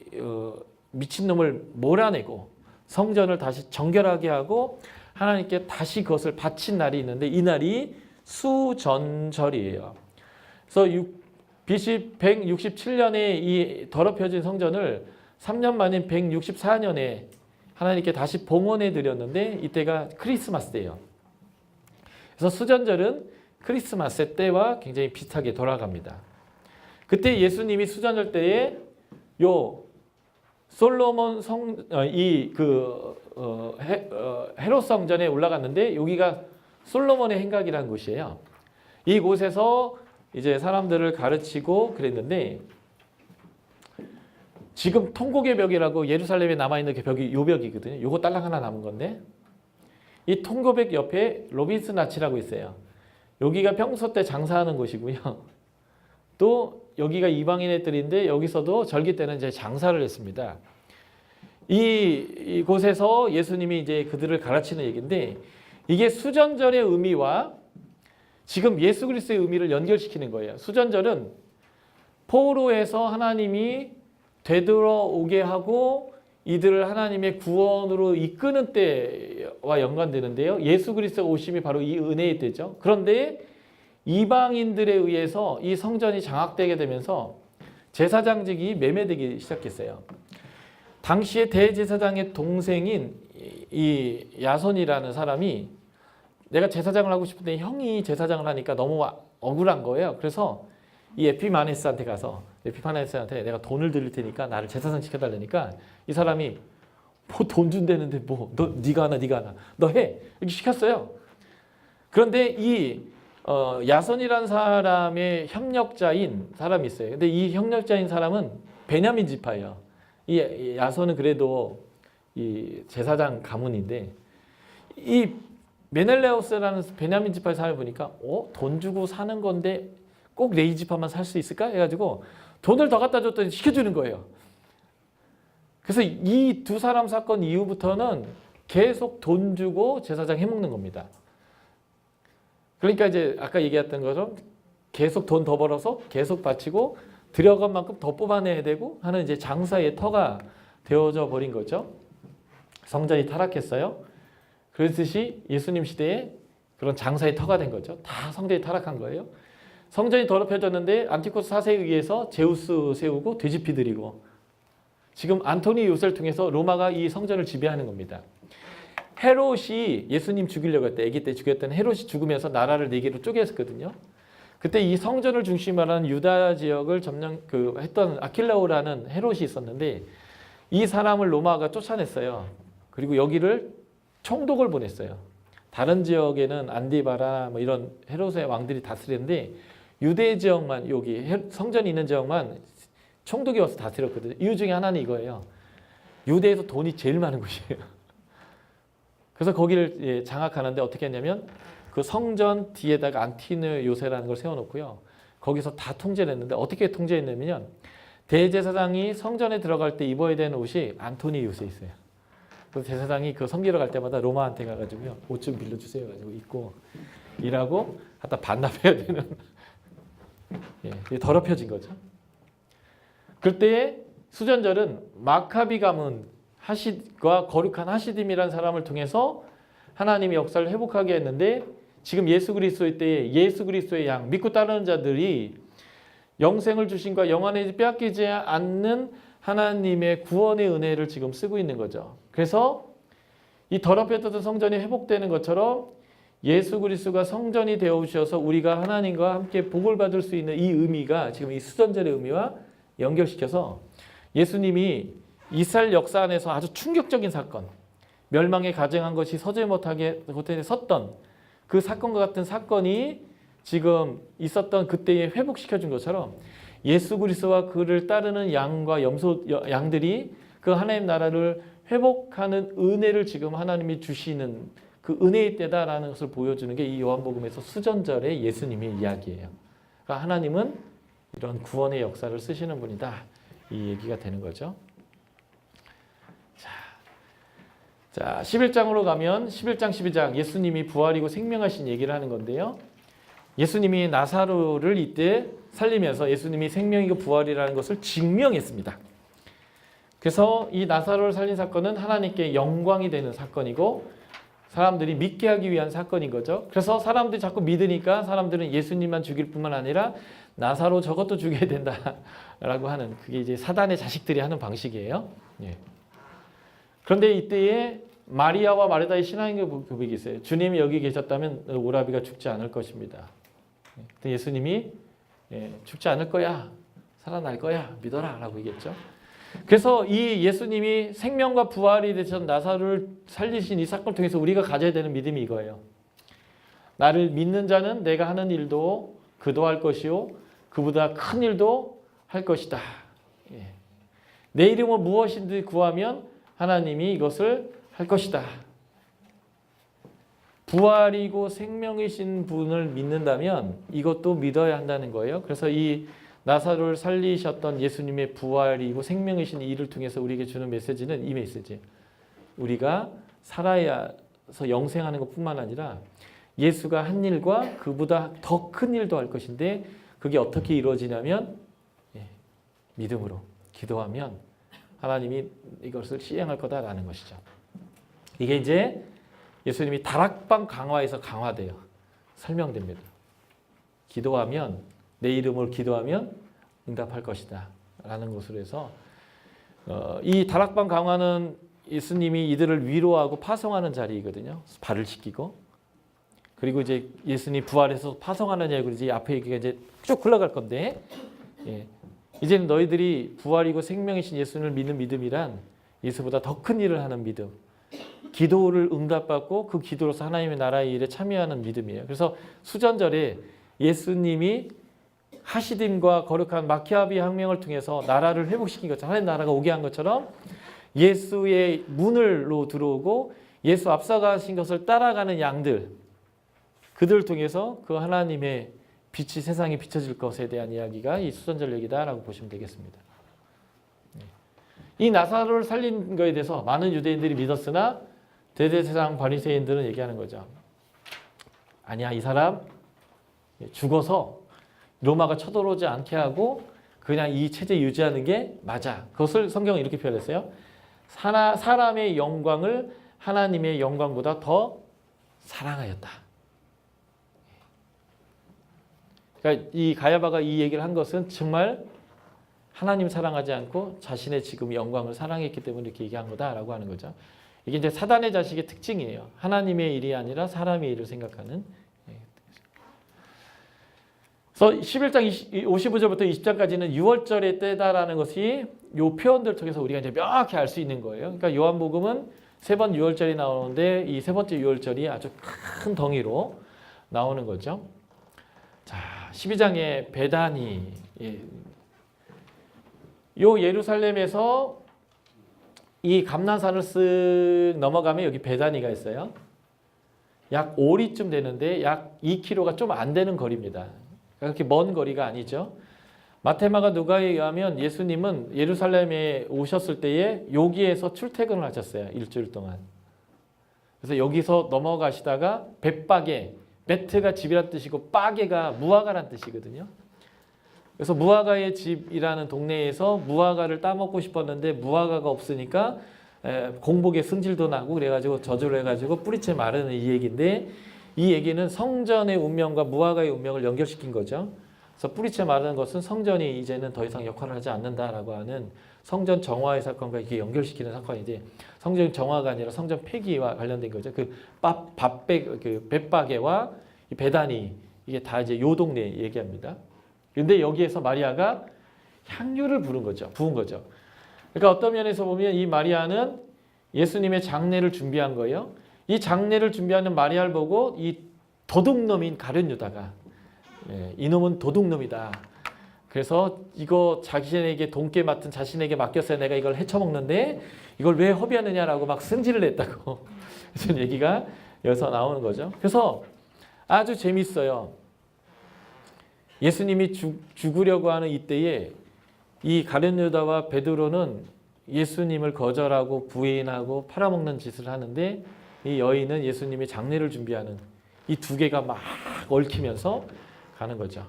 미친놈을 몰아내고 성전을 다시 정결하게 하고 하나님께 다시 그것을 바친 날이 있는데, 이 날이 수전절이에요. 그래서 BC 167년에 이 더럽혀진 성전을 3년 만인 164년에 하나님께 다시 봉헌해 드렸는데, 이때가 크리스마스 때예요. 그래서 수전절은 크리스마스 때와 굉장히 비슷하게 돌아갑니다. 그때 예수님이 수전절 때에 요 솔로몬 헤롯 성전에 올라갔는데, 여기가 솔로몬의 행각이라는 곳이에요. 이곳에서 이제 사람들을 가르치고 그랬는데, 지금 통곡의 벽이라고 예루살렘에 남아있는 그 벽이 요 벽이거든요. 요거 딸랑 하나 남은 건데, 이 통곡벽 옆에 로빈슨 아치라고 있어요. 여기가 평소 때 장사하는 곳이고요. 또 여기가 이방인의 뜰인데, 여기서도 절기 때는 이제 장사를 했습니다. 이곳에서 예수님이 이제 그들을 가르치는 얘기인데, 이게 수전절의 의미와 지금 예수 그리스도의 의미를 연결시키는 거예요. 수전절은 포로에서 하나님이 되돌아오게 하고 이들을 하나님의 구원으로 이끄는 때와 연관되는데요. 예수 그리스도의 오심이 바로 이 은혜의 때죠. 그런데 이방인들에 의해서 이 성전이 장악되게 되면서 제사장직이 매매되기 시작했어요. 당시에 대제사장의 동생인 이 야손이라는 사람이, 내가 제사장을 하고 싶은데 형이 제사장을 하니까 너무 억울한 거예요. 그래서 이 에피마네스한테 가서, 에피마네스한테 내가 돈을 드릴 테니까 나를 제사장 시켜달라니까, 이 사람이 뭐 돈 준다는데 뭐 네가 하나 너 해 이렇게 시켰어요. 그런데 이 야손이라는 사람의 협력자인 사람이 있어요. 근데 이 협력자인 사람은 베냐민 지파예요. 이 야손은 그래도 이 제사장 가문인데, 이 메넬레오스라는 베냐민 지파의 사람을 보니까 돈 주고 사는 건데 꼭 내 이 지파만 살 수 있을까 해가지고 돈을 더 갖다 줬더니 시켜주는 거예요. 그래서 이 두 사람 사건 이후부터는 계속 돈 주고 제사장 해먹는 겁니다. 그러니까 이제 아까 얘기했던 것처럼 계속 돈 더 벌어서 계속 바치고 들여간 만큼 더 뽑아내야 되고 하는 이제 장사의 터가 되어져 버린 거죠. 성전이 타락했어요. 그랬듯이 예수님 시대에 그런 장사의 터가 된 거죠. 다 성전이 타락한 거예요. 성전이 더럽혀졌는데 안티코스 4세에 의해서 제우스 세우고 돼지피 드리고, 지금 안토니 요새를 통해서 로마가 이 성전을 지배하는 겁니다. 헤롯이 예수님 죽이려고 할 때, 아기 때 죽였던 헤롯이 죽으면서 나라를 4개로 쪼개었거든요. 그때 이 성전을 중심으로 하는 유다 지역을 점령 했던 아킬라오라는 헤롯이 있었는데, 이 사람을 로마가 쫓아냈어요. 그리고 여기를 총독을 보냈어요. 다른 지역에는 안디바라 뭐 이런 헤롯의 왕들이 다스렸는데, 유대 지역만, 여기 성전이 있는 지역만 총독이 와서 다스렸거든요. 이유 중에 하나는 이거예요. 유대에서 돈이 제일 많은 곳이에요. 그래서 거기를 장악하는데 어떻게 했냐면, 그 성전 뒤에다가 안티노 요새라는 걸 세워놓고요, 거기서 다 통제를 했는데, 어떻게 통제했냐면 대제사장이 성전에 들어갈 때 입어야 되는 옷이 안토니 요새 있어요. 그래서 제사장이 그 섬기러 갈 때마다 로마한테 가가지고요, 옷 좀 빌려주세요 가지고 입고 일하고 갖다 반납해야 되는 더럽혀진 거죠. 그때 수전절은 마카비 가문 하sid과 거룩한 하시딤이라는 사람을 통해서 하나님이 역사를 회복하게 했는데, 지금 예수 그리스도의 때에 예수 그리스도의 양 믿고 따르는 자들이 영생을 주신과 영원히 빼앗기지 않는 하나님의 구원의 은혜를 지금 쓰고 있는 거죠. 그래서 이 더럽혀졌던 성전이 회복되는 것처럼 예수 그리스도가 성전이 되어 오셔서 우리가 하나님과 함께 복을 받을 수 있는 이 의미가 지금 이 수전절의 의미와 연결시켜서 예수님이 이스라엘 역사 안에서 아주 충격적인 사건, 멸망에 가증한 것이 서지 못하게 섰던 그 사건과 같은 사건이 지금 있었던 그때에 회복시켜 준 것처럼 예수 그리스도와 그를 따르는 양과 양들이 그 하나님 나라를 회복하는 은혜를 지금 하나님이 주시는 그 은혜의 때다라는 것을 보여주는 게 이 요한복음에서 수전절의 예수님의 이야기예요. 그러니까 하나님은 이런 구원의 역사를 쓰시는 분이다. 이 얘기가 되는 거죠. 자, 11장으로 가면 11장, 12장 예수님이 부활이고 생명하신 얘기를 하는 건데요. 예수님이 나사로를 이때 살리면서 예수님이 생명이고 부활이라는 것을 증명했습니다. 그래서 이 나사로를 살린 사건은 하나님께 영광이 되는 사건이고 사람들이 믿게 하기 위한 사건인 거죠. 그래서 사람들이 자꾸 믿으니까 사람들은 예수님만 죽일 뿐만 아니라 나사로 저것도 죽여야 된다라고 하는 그게 이제 사단의 자식들이 하는 방식이에요. 예. 그런데 이때에 마리아와 마르다의 신앙의 고백이 있어요. 주님이 여기 계셨다면 오라비가 죽지 않을 것입니다. 근데 예수님이 죽지 않을 거야. 살아날 거야. 믿어라 라고 얘기했죠. 그래서 이 예수님이 생명과 부활이 되신 나사로를 살리신 이 사건을 통해서 우리가 가져야 되는 믿음이 이거예요. 나를 믿는 자는 내가 하는 일도 그도 할 것이요 그보다 큰 일도 할 것이다. 내 이름을 무엇이든지 구하면 하나님이 이것을 할 것이다. 부활이고 생명이신 분을 믿는다면 이것도 믿어야 한다는 거예요. 그래서 이 나사로를 살리셨던 예수님의 부활이고 생명이신 일을 통해서 우리에게 주는 메시지는 이 메시지. 우리가 살아야서 영생하는 것뿐만 아니라 예수가 한 일과 그보다 더 큰 일도 할 것인데 그게 어떻게 이루어지냐면 믿음으로 기도하면 하나님이 이것을 시행할 거다라는 것이죠. 이게 이제 예수님이 다락방 강화에서 강화돼요. 설명됩니다. 기도하면 내 이름을 기도하면 응답할 것이다 라는 것으로 해서 이 다락방 강화는 예수님이 이들을 위로하고 파송하는 자리이거든요. 발을 씻기고 그리고 이제 예수님 부활해서 파송하는 얘기를 이제 앞에 얘기가 이제 쭉 흘러갈 건데 이제는 너희들이 부활이고 생명이신 예수를 믿는 믿음이란 예수보다 더 큰 일을 하는 믿음, 기도를 응답받고 그 기도로서 하나님의 나라의 일에 참여하는 믿음이에요. 그래서 수전절에 예수님이 하시딤과 거룩한 마키아비 혁명을 통해서 나라를 회복시킨 것처럼 하나님 나라가 오게 한 것처럼 예수의 문으로 들어오고 예수 앞서가신 것을 따라가는 양들 그들을 통해서 그 하나님의 빛이 세상에 비춰질 것에 대한 이야기가 이 수전절 얘기다라고 보시면 되겠습니다. 이 나사로를 살린 것에 대해서 많은 유대인들이 믿었으나 대제사장 바리새인들은 얘기하는 거죠. 아니야, 이 사람 죽어서 로마가 쳐들어오지 않게 하고 그냥 이 체제 유지하는 게 맞아. 그것을 성경은 이렇게 표현했어요. 사람의 영광을 하나님의 영광보다 더 사랑하였다. 그러니까 이 가야바가 이 얘기를 한 것은 정말 하나님 사랑하지 않고 자신의 지금 영광을 사랑했기 때문에 이렇게 얘기한 거다라고 하는 거죠. 이게 이제 사단의 자식의 특징이에요. 하나님의 일이 아니라 사람의 일을 생각하는. 그래서 11장 55절부터 20장까지는 6월절의 때다라는 것이 이 표현들 통해서 우리가 이제 명확히 알 수 있는 거예요. 그러니까 요한복음은 세 번 6월절이 나오는데 이 세 번째 6월절이 아주 큰 덩이로 나오는 거죠. 자, 12장의 베다니. 요 예루살렘에서 이 감난산을 쓱 넘어가면 여기 베다니가 있어요. 약 5리쯤 되는데 약 2km가 좀 안 되는 거리입니다. 그렇게 먼 거리가 아니죠. 마테마가 누가에 의하면 예수님은 예루살렘에 오셨을 때에 여기에서 출퇴근을 하셨어요. 일주일 동안. 그래서 여기서 넘어가시다가 벳바게, 베트가 집이란 뜻이고 빠게가 무화과란 뜻이거든요. 그래서 무화과의 집이라는 동네에서 무화과를 따먹고 싶었는데 무화과가 없으니까 공복에 승질도 나고 그래가지고 저주를 해가지고 뿌리채 마르는 이 얘기인데 이 얘기는 성전의 운명과 무화과의 운명을 연결시킨 거죠. 그래서 뿌리째 말하는 것은 성전이 이제는 더 이상 역할을 하지 않는다라고 하는 성전 정화의 사건과 이게 연결시키는 사건인데, 성전 정화가 아니라 성전 폐기와 관련된 거죠. 그 벳바게와 이 베다니, 이게 다 이제 요 동네 얘기합니다. 근데 여기에서 마리아가 향유를 부은 거죠. 그러니까 어떤 면에서 보면 이 마리아는 예수님의 장례를 준비한 거예요. 이 장례를 준비하는 마리아를 보고 이 도둑놈인 가룟 유다가, 이놈은 도둑놈이다. 그래서 이거 자신에게 돈께 맡은 자신에게 맡겼어야 내가 이걸 헤쳐먹는데 이걸 왜 허비하느냐라고 막 승질을 냈다고 그런 얘기가 여기서 나오는 거죠. 그래서 아주 재밌어요. 예수님이 죽으려고 하는 이때에 이 가룟 유다와 베드로는 예수님을 거절하고 부인하고 팔아먹는 짓을 하는데, 이 여인은 예수님이 장례를 준비하는 이 두 개가 막 얽히면서 가는 거죠.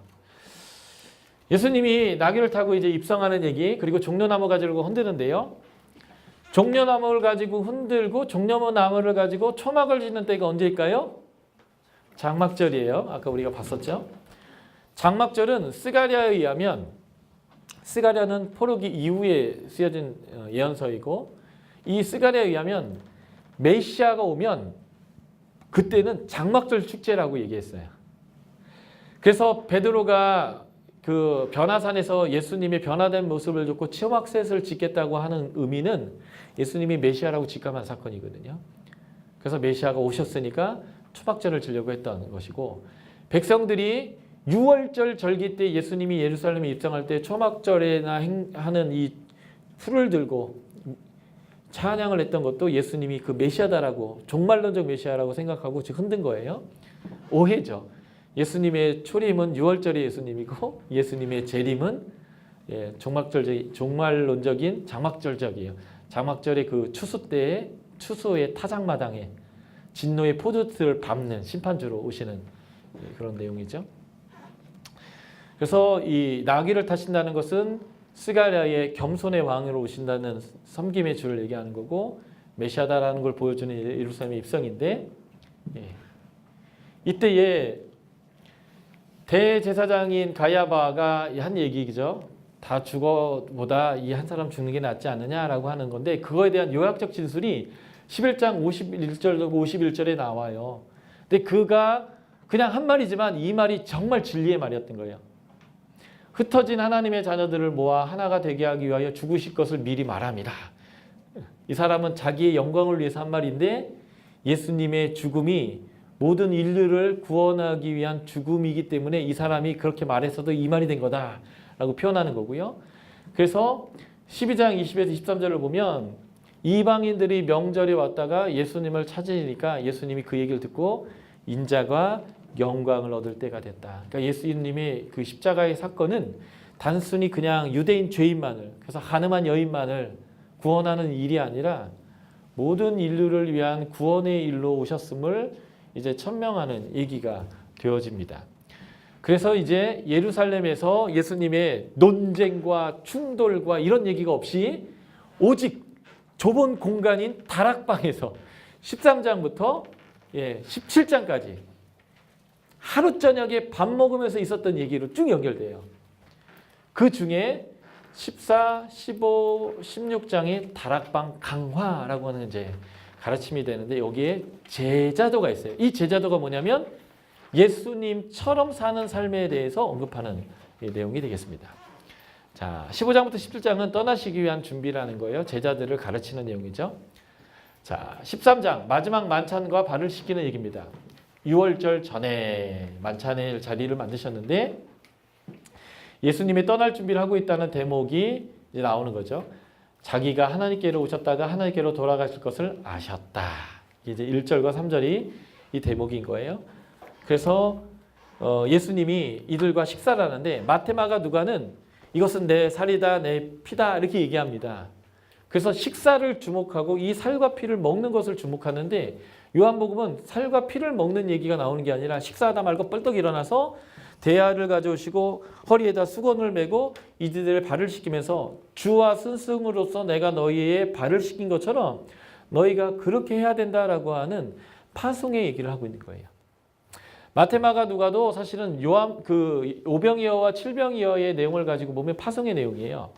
예수님이 나귀를 타고 이제 입성하는 얘기, 그리고 종려나무 가지고 흔드는데요. 종려나무를 가지고 흔들고 종려나무를 가지고 초막을 짓는 때가 언제일까요? 장막절이에요. 아까 우리가 봤었죠. 장막절은 스가랴에 의하면, 스가랴는 포로기 이후에 쓰여진 예언서이고, 이 스가랴에 의하면 메시아가 오면 그때는 장막절 축제라고 얘기했어요. 그래서 베드로가 그 변화산에서 예수님의 변화된 모습을 듣고 초막셋을 짓겠다고 하는 의미는 예수님이 메시아라고 직감한 사건이거든요. 그래서 메시아가 오셨으니까 초막절을 지려고 했던 것이고, 백성들이 6월절 절기 때 예수님이 예루살렘에 입성할 때 초막절에나 하는 이 풀을 들고 찬양을 했던 것도 예수님이 그 메시아다라고, 종말론적 메시아라고 생각하고 지금 흔든 거예요. 오해죠. 예수님의 초림은 6월절의 예수님이고 예수님의 재림은 종말론적인 장막절적이에요. 장막절의 그 추수 때에, 추수의 타작마당에 진노의 포도틀을 밟는 심판주로 오시는 그런 내용이죠. 그래서 이 나귀를 타신다는 것은 스가랴의 겸손의 왕으로 오신다는 섬김의 주를 얘기하는 거고, 메시아다라는 걸 보여주는 예루살렘의 입성인데, 이때에 대제사장인 가야바가 한 얘기죠. 다 죽어보다 이 한 사람 죽는 게 낫지 않느냐라고 하는 건데, 그거에 대한 요약적 진술이 11장 51절 51절에 나와요. 근데 그가 그냥 한 말이지만 이 말이 정말 진리의 말이었던 거예요. 흩어진 하나님의 자녀들을 모아 하나가 되게 하기 위하여 죽으실 것을 미리 말합니다. 이 사람은 자기의 영광을 위해서 한 말인데, 예수님의 죽음이 모든 인류를 구원하기 위한 죽음이기 때문에 이 사람이 그렇게 말했어도 이 말이 된 거다라고 표현하는 거고요. 그래서 12장 20에서 23절을 보면 이방인들이 명절에 왔다가 예수님을 찾으니까 예수님이 그 얘기를 듣고 인자가 영광을 얻을 때가 됐다. 그러니까 예수님의 그 십자가의 사건은 단순히 그냥 유대인 죄인만을, 그래서 가늠한 여인만을 구원하는 일이 아니라 모든 인류를 위한 구원의 일로 오셨음을 이제 천명하는 얘기가 되어집니다. 그래서 이제 예루살렘에서 예수님의 논쟁과 충돌과 이런 얘기가 없이 오직 좁은 공간인 다락방에서 13장부터 17장까지 하루 저녁에 밥 먹으면서 있었던 얘기로 쭉 연결돼요. 그 중에 14, 15, 16장의 다락방 강화라고 하는 이제 가르침이 되는데, 여기에 제자도가 있어요. 이 제자도가 뭐냐면 예수님처럼 사는 삶에 대해서 언급하는 내용이 되겠습니다. 자, 15장부터 17장은 떠나시기 위한 준비라는 거예요. 제자들을 가르치는 내용이죠. 자, 13장 마지막 만찬과 발을 씻기는 얘기입니다. 6월절 전에 만찬의 자리를 만드셨는데 예수님이 떠날 준비를 하고 있다는 대목이 이제 나오는 거죠. 자기가 하나님께로 오셨다가 하나님께로 돌아가실 것을 아셨다. 이제 1절과 3절이 이 대목인 거예요. 그래서 예수님이 이들과 식사를 하는데 마테마가 누가는 이것은 내 살이다, 내 피다 이렇게 얘기합니다. 그래서 식사를 주목하고 이 살과 피를 먹는 것을 주목하는데, 요한복음은 살과 피를 먹는 얘기가 나오는 게 아니라 식사하다 말고 뻘떡 일어나서 대야를 가져오시고 허리에다 수건을 메고 이들의 발을 씻기면서 주와 스승으로서 내가 너희의 발을 씻긴 것처럼 너희가 그렇게 해야 된다라고 하는 파송의 얘기를 하고 있는 거예요. 마테마가 누가도 사실은 요한 그 오병이어와 칠병이어의 내용을 가지고 보면 파송의 내용이에요.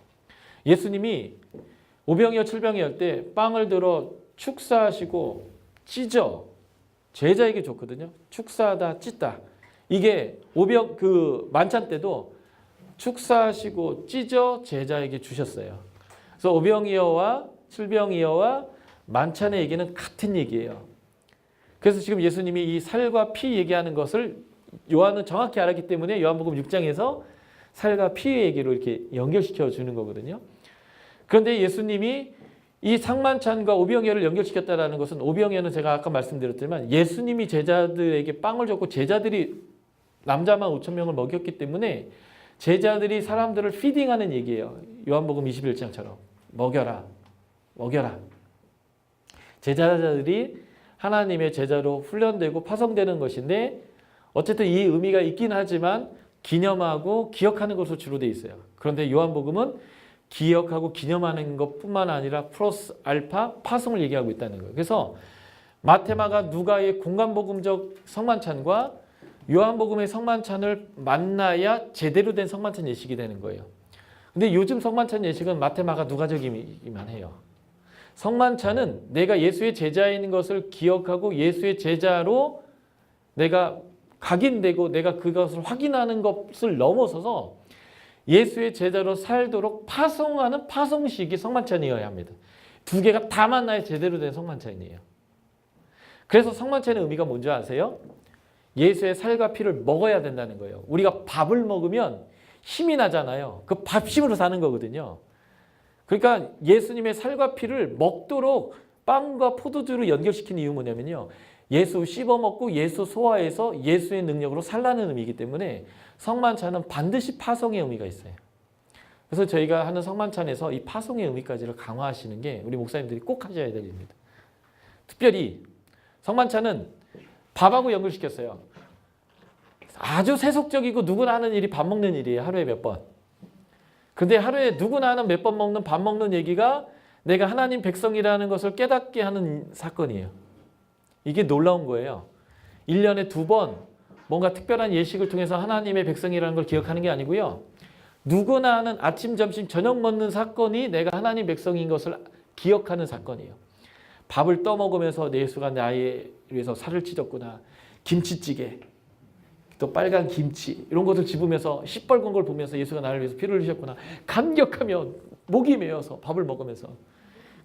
예수님이 오병이어 칠병이어 때 빵을 들어 축사하시고 찢어 제자에게 줬거든요. 축사하다 찢다. 이게 그 만찬 때도 축사하시고 찢어 제자에게 주셨어요. 그래서 오병이어와 칠병이어와 만찬의 얘기는 같은 얘기예요. 그래서 지금 예수님이 이 살과 피 얘기하는 것을 요한은 정확히 알았기 때문에 요한복음 6장에서 살과 피의 얘기로 이렇게 연결시켜 주는 거거든요. 그런데 예수님이 이 상만찬과 오병이어를 연결시켰다는 것은, 오병이어는 제가 아까 말씀드렸지만 예수님이 제자들에게 빵을 줬고 제자들이 남자만 5,000명을 먹였기 때문에 제자들이 사람들을 피딩하는 얘기예요. 요한복음 21장처럼 먹여라, 먹여라. 제자들이 하나님의 제자로 훈련되고 파송되는 것인데, 어쨌든 이 의미가 있긴 하지만 기념하고 기억하는 것으로 주로 돼 있어요. 그런데 요한복음은 기억하고 기념하는 것뿐만 아니라 플러스 알파 파송을 얘기하고 있다는 거예요. 그래서 마테마가 누가의 공간복음적 성만찬과 요한복음의 성만찬을 만나야 제대로 된 성만찬 예식이 되는 거예요. 근데 요즘 성만찬 예식은 마테마가 누가적이기만 해요. 성만찬은 내가 예수의 제자인 것을 기억하고 예수의 제자로 내가 각인되고 내가 그것을 확인하는 것을 넘어서서 예수의 제자로 살도록 파송하는 파송식이 성만찬이어야 합니다. 두 개가 다 만나야 제대로 된 성만찬이에요. 그래서 성만찬의 의미가 뭔지 아세요? 예수의 살과 피를 먹어야 된다는 거예요. 우리가 밥을 먹으면 힘이 나잖아요. 그 밥심으로 사는 거거든요. 그러니까 예수님의 살과 피를 먹도록 빵과 포도주로 연결시키는 이유 뭐냐면요. 예수 씹어먹고 예수 소화해서 예수의 능력으로 살라는 의미이기 때문에 성만찬은 반드시 파송의 의미가 있어요. 그래서 저희가 하는 성만찬에서 이 파송의 의미까지를 강화하시는 게 우리 목사님들이 꼭 하셔야 될 일입니다. 특별히 성만찬은 밥하고 연결시켰어요. 아주 세속적이고 누구나 하는 일이 밥 먹는 일이에요. 하루에 몇 번. 근데 하루에 누구나 하는 몇 번 먹는 밥 먹는 얘기가 내가 하나님 백성이라는 것을 깨닫게 하는 사건이에요. 이게 놀라운 거예요. 1년에 2번 뭔가 특별한 예식을 통해서 하나님의 백성이라는 걸 기억하는 게 아니고요. 누구나 하는 아침, 점심, 저녁 먹는 사건이 내가 하나님 백성인 것을 기억하는 사건이에요. 밥을 떠먹으면서 내 예수가 나에 위해서 살을 찢었구나. 김치찌개, 또 빨간 김치 이런 것을 집으면서 시뻘건 걸 보면서 예수가 나를 위해서 피를 흘리셨구나. 감격하며 목이 메어서 밥을 먹으면서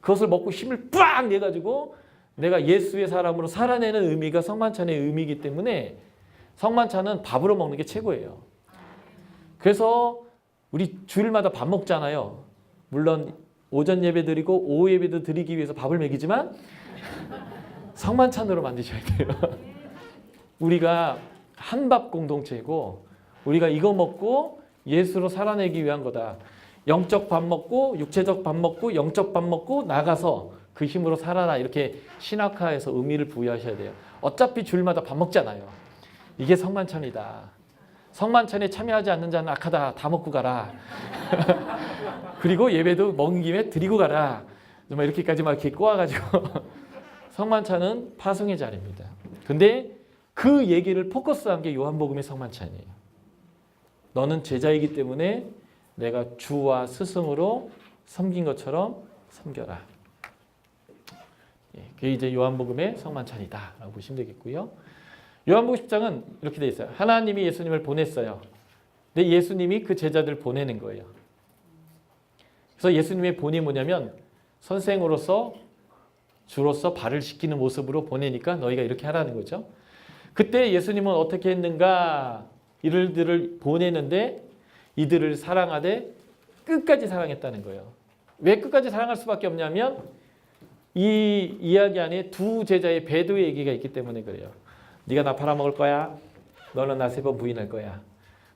그것을 먹고 힘을 빡 내가지고 내가 예수의 사람으로 살아내는 의미가 성만찬의 의미이기 때문에 성만찬은 밥으로 먹는 게 최고예요. 그래서 우리 주일마다 밥 먹잖아요. 물론 오전 예배 드리고 오후 예배도 드리기 위해서 밥을 먹이지만 성만찬으로 만드셔야 돼요. 우리가 한밥 공동체고 우리가 이거 먹고 예수로 살아내기 위한 거다. 영적 밥 먹고 육체적 밥 먹고 영적 밥 먹고 나가서 그 힘으로 살아라. 이렇게 신학화해서 의미를 부여하셔야 돼요. 어차피 주일마다 밥 먹잖아요. 이게 성만찬이다. 성만찬에 참여하지 않는 자는 악하다. 다 먹고 가라. 그리고 예배도 먹은 김에 드리고 가라. 정말 이렇게까지 막 이렇게 꼬아가지고 성만찬은 파송의 자리입니다. 근데 그 얘기를 포커스한 게 요한복음의 성만찬이에요. 너는 제자이기 때문에 내가 주와 스승으로 섬긴 것처럼 섬겨라. 그게 이제 요한복음의 성만찬이다라고 보시면 되겠고요. 요한복음 10장은 이렇게 돼 있어요. 하나님이 예수님을 보냈어요. 근데 예수님이 그 제자들을 보내는 거예요. 그래서 예수님의 본이 뭐냐면 선생으로서 주로서 발을 씻기는 모습으로 보내니까 너희가 이렇게 하라는 거죠. 그때 예수님은 어떻게 했는가? 이들을 보내는데 이들을 사랑하되 끝까지 사랑했다는 거예요. 왜 끝까지 사랑할 수밖에 없냐면 이 이야기 안에 두 제자의 배도의 얘기가 있기 때문에 그래요. 네가 나 팔아먹을 거야. 너는 나 3번 부인할 거야.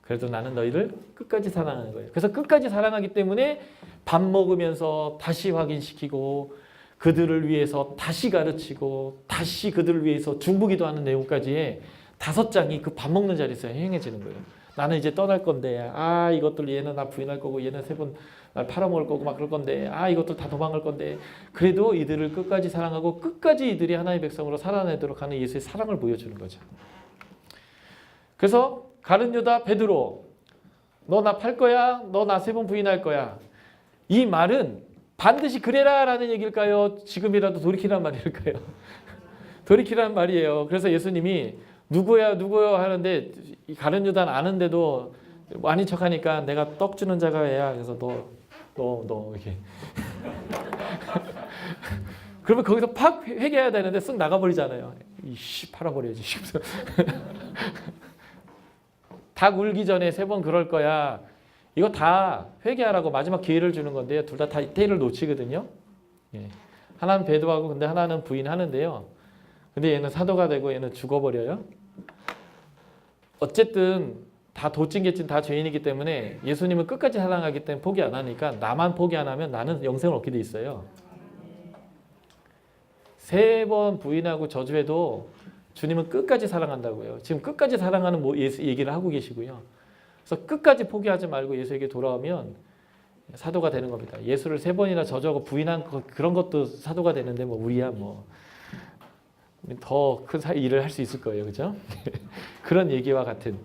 그래도 나는 너희를 끝까지 사랑하는 거예요. 그래서 끝까지 사랑하기 때문에 밥 먹으면서 다시 확인시키고 그들을 위해서 다시 가르치고 다시 그들을 위해서 중보기도 하는 내용까지의 5장이 그 밥 먹는 자리에서 행해지는 거예요. 나는 이제 떠날 건데 이것들 얘는 나 부인할 거고 얘는 3번 날 팔아먹을 거고 막 그럴 건데 이것들 다 도망갈 건데 그래도 이들을 끝까지 사랑하고 끝까지 이들이 하나님의 백성으로 살아내도록 하는 예수의 사랑을 보여주는 거죠. 그래서 가룟 유다 베드로, 너 나 팔 거야? 너 나 3번 부인할 거야? 이 말은 반드시 그래라 라는 얘기일까요? 지금이라도 돌이키란 말일까요? 돌이키란 말이에요. 그래서 예수님이 누구야 하는데 가룟 유다는 아는데도 아닌 척하니까 내가 떡 주는 자가 얘야. 그래서 너 이렇게. 그러면 거기서 팍 회개해야 되는데 쓱 나가버리잖아요. 이씨 팔아버려야지. 닭 울기 전에 3번 그럴 거야. 이거 다 회개하라고 마지막 기회를 주는 건데요. 둘 다 때를 놓치거든요. 예. 하나는 배도하고 근데 하나는 부인하는데요. 근데 얘는 사도가 되고 얘는 죽어버려요. 어쨌든 다 도찐개찐 다 죄인이기 때문에 예수님은 끝까지 사랑하기 때문에 포기 안 하니까 나만 포기 안 하면 나는 영생을 얻게 돼 있어요. 3번 부인하고 저주해도 주님은 끝까지 사랑한다고요. 지금 끝까지 사랑하는 예수 얘기를 하고 계시고요. 그래서 끝까지 포기하지 말고 예수에게 돌아오면 사도가 되는 겁니다. 예수를 3번이나 저주하고 부인한 그런 것도 사도가 되는데 뭐 우리야 뭐 더 큰 일을 할 수 있을 거예요. 그죠? 그런 얘기와 같은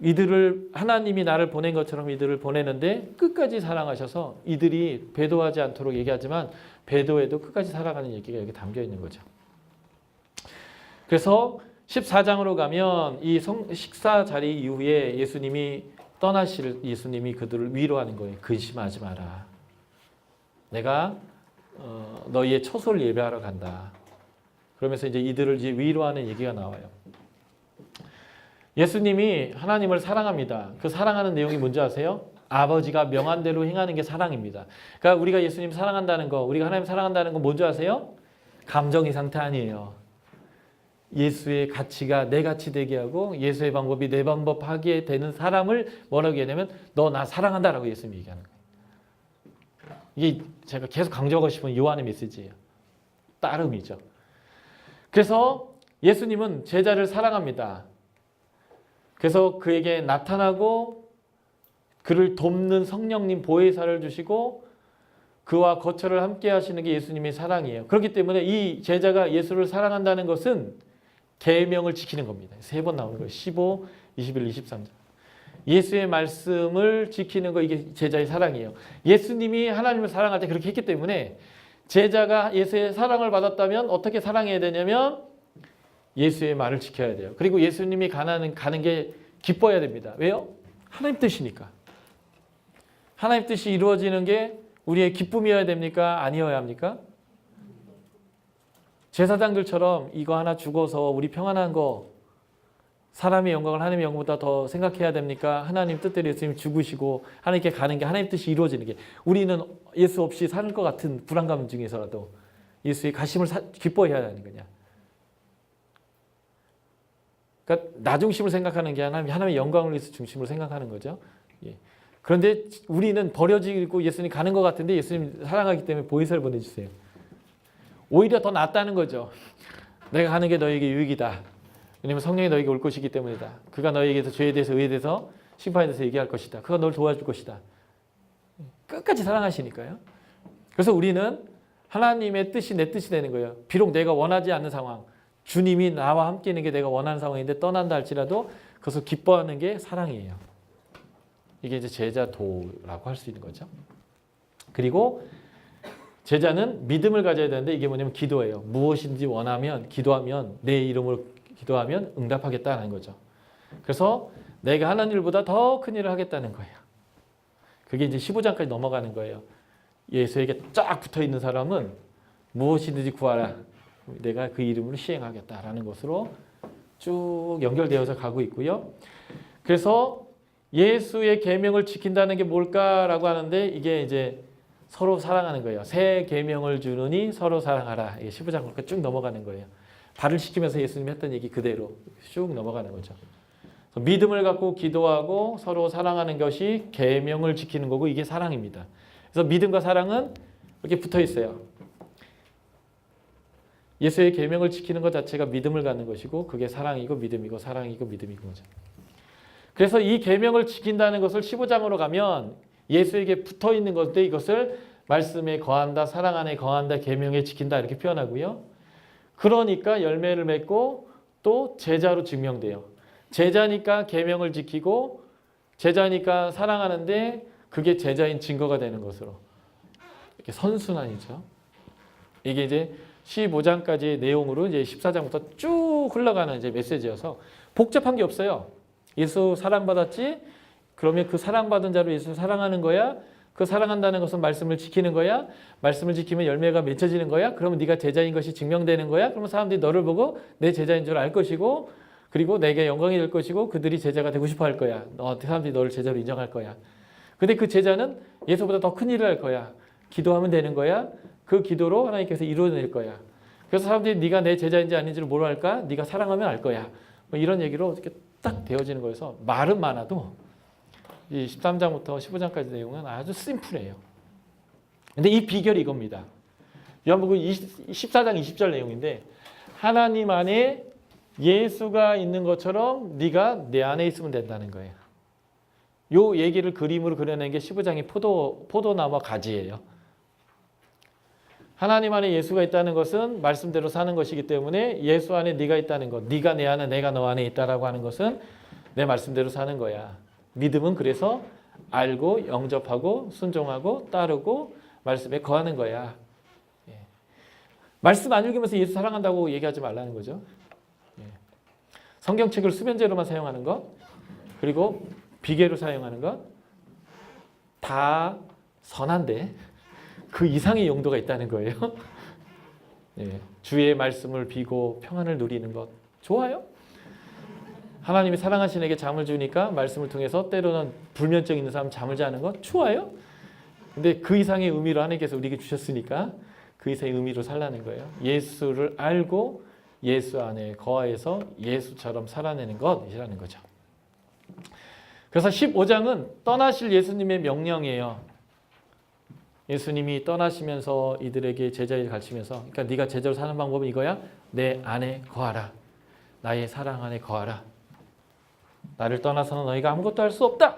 이들을 하나님이 나를 보낸 것처럼 이들을 보내는데 끝까지 사랑하셔서 이들이 배도하지 않도록 얘기하지만 배도해도 끝까지 살아가는 얘기가 여기 담겨 있는 거죠. 그래서 14장으로 가면 이 식사 자리 이후에 예수님이 떠나실 예수님이 그들을 위로하는 거예요. 근심하지 마라. 내가 너희의 초소를 예배하러 간다. 그러면서 이제 이들을 이제 위로하는 얘기가 나와요. 예수님이 하나님을 사랑합니다. 그 사랑하는 내용이 뭔지 아세요? 아버지가 명한 대로 행하는 게 사랑입니다. 그러니까 우리가 예수님 사랑한다는 거, 우리가 하나님 사랑한다는 건 뭔지 아세요? 감정의 상태 아니에요. 예수의 가치가 내 가치 되게 하고 예수의 방법이 내 방법 하게 되는 사람을 뭐라고 얘기하냐면 너 나 사랑한다라고 예수님이 얘기하는 거예요. 이게 제가 계속 강조하고 싶은 요한의 메시지예요. 따름이죠. 그래서 예수님은 제자를 사랑합니다. 그래서 그에게 나타나고 그를 돕는 성령님 보혜사를 주시고 그와 거처를 함께 하시는 게 예수님의 사랑이에요. 그렇기 때문에 이 제자가 예수를 사랑한다는 것은 계명을 지키는 겁니다. 3번 나오는 거예요. 15, 21, 23절. 예수의 말씀을 지키는 거 이게 제자의 사랑이에요. 예수님이 하나님을 사랑할 때 그렇게 했기 때문에 제자가 예수의 사랑을 받았다면 어떻게 사랑해야 되냐면 예수의 말을 지켜야 돼요. 그리고 예수님이 가는 게 기뻐야 됩니다. 왜요? 하나님 뜻이니까. 하나님 뜻이 이루어지는 게 우리의 기쁨이어야 됩니까? 아니어야 합니까? 제사장들처럼 이거 하나 죽어서 우리 평안한 거 사람의 영광을 하나님의 영광보다 더 생각해야 됩니까? 하나님 뜻대로 예수님이 죽으시고 하나님께 가는 게 하나님 뜻이 이루어지는 게 우리는 예수 없이 살 것 같은 불안감 중에서라도 예수의 가심을 기뻐해야 하는 거냐. 그러니까 나 중심을 생각하는 게 하나님의 영광을 위해서 중심을 생각하는 거죠. 예. 그런데 우리는 버려지고 예수님 가는 것 같은데 예수님 사랑하기 때문에 보혜사를 보내주세요. 오히려 더 낫다는 거죠. 내가 가는 게 너에게 유익이다. 왜냐하면 성령이 너에게 올 것이기 때문이다. 그가 너에게서 죄에 대해서 의에 대해서 심판에 대해서 얘기할 것이다. 그가 너를 도와줄 것이다. 끝까지 사랑하시니까요. 그래서 우리는 하나님의 뜻이 내 뜻이 되는 거예요. 비록 내가 원하지 않는 상황, 주님이 나와 함께 있는 게 내가 원하는 상황인데 떠난다 할지라도 그것을 기뻐하는 게 사랑이에요. 이게 이제 제자도라고 할 수 있는 거죠. 그리고 제자는 믿음을 가져야 되는데 이게 뭐냐면 기도예요. 무엇인지 원하면 기도하면 내 이름으로 기도하면 응답하겠다는 거죠. 그래서 내가 하는 일보다 더 큰 일을 하겠다는 거예요. 그게 이제 15장까지 넘어가는 거예요. 예수에게 쫙 붙어있는 사람은 무엇이든지 구하라. 내가 그 이름으로 시행하겠다라는 것으로 쭉 연결되어서 가고 있고요. 그래서 예수의 계명을 지킨다는 게 뭘까라고 하는데 이게 이제 서로 사랑하는 거예요. 새 계명을 주느니 서로 사랑하라. 이게 15장까지 쭉 넘어가는 거예요. 발을 씻기면서 예수님이 했던 얘기 그대로 쭉 넘어가는 거죠. 믿음을 갖고 기도하고 서로 사랑하는 것이 계명을 지키는 거고 이게 사랑입니다. 그래서 믿음과 사랑은 이렇게 붙어 있어요. 예수의 계명을 지키는 것 자체가 믿음을 갖는 것이고 그게 사랑이고 믿음이고 사랑이고 믿음이고 거죠. 그래서 이 계명을 지킨다는 것을 15장으로 가면 예수에게 붙어 있는 건데 이것을 말씀에 거한다, 사랑 안에 거한다, 계명에 지킨다 이렇게 표현하고요. 그러니까 열매를 맺고 또 제자로 증명돼요. 제자니까 계명을 지키고 제자니까 사랑하는데 그게 제자인 증거가 되는 것으로 이렇게 선순환이죠. 이게 이제 15장까지의 내용으로 이제 14장부터 쭉 흘러가는 이제 메시지여서 복잡한 게 없어요. 예수 사랑받았지? 그러면 그 사랑받은 자로 예수 사랑하는 거야? 그 사랑한다는 것은 말씀을 지키는 거야? 말씀을 지키면 열매가 맺혀지는 거야? 그러면 네가 제자인 것이 증명되는 거야? 그러면 사람들이 너를 보고 내 제자인 줄 알 것이고 그리고 내게 영광이 될 것이고 그들이 제자가 되고 싶어 할 거야. 사람들이 너를 제자로 인정할 거야. 근데 그 제자는 예수보다 더 큰 일을 할 거야. 기도하면 되는 거야. 그 기도로 하나님께서 이루어낼 거야. 그래서 사람들이 네가 내 제자인지 아닌지를 뭐로 알까? 네가 사랑하면 알 거야. 뭐 이런 얘기로 이렇게 딱 되어지는 거여서 말은 많아도 이 13장부터 15장까지 내용은 아주 심플해요. 근데 이 비결이 이겁니다. 요한복음 14장 20절 내용인데 하나님 안에 예수가 있는 것처럼 네가 내 안에 있으면 된다는 거예요. 요 얘기를 그림으로 그려낸 게 15장의 포도나무와 가지예요. 하나님 안에 예수가 있다는 것은 말씀대로 사는 것이기 때문에 예수 안에 네가 있다는 것, 네가 내 안에 내가 너 안에 있다라고 하는 것은 내 말씀대로 사는 거야. 믿음은 그래서 알고 영접하고 순종하고 따르고 말씀에 거하는 거야. 말씀 안 읽으면서 예수 사랑한다고 얘기하지 말라는 거죠. 성경책을 수면제로만 사용하는 것, 그리고 비계로 사용하는 것, 다 선한데 그 이상의 용도가 있다는 거예요. 주의 말씀을 비고 평안을 누리는 것 좋아요. 하나님이 사랑하신 에게 잠을 주니까 말씀을 통해서 때로는 불면증 있는 사람 잠을 자는 것 좋아요. 근데 그 이상의 의미로 하나님께서 우리에게 주셨으니까 그 이상의 의미로 살라는 거예요. 예수를 알고 예수 안에 거하여서 예수처럼 살아내는 것이라는 거죠. 그래서 15장은 떠나실 예수님의 명령이에요. 예수님이 떠나시면서 이들에게 제자를 가르치면서 그러니까 네가 제자로 사는 방법은 이거야. 내 안에 거하라. 나의 사랑 안에 거하라. 나를 떠나서는 너희가 아무것도 할 수 없다.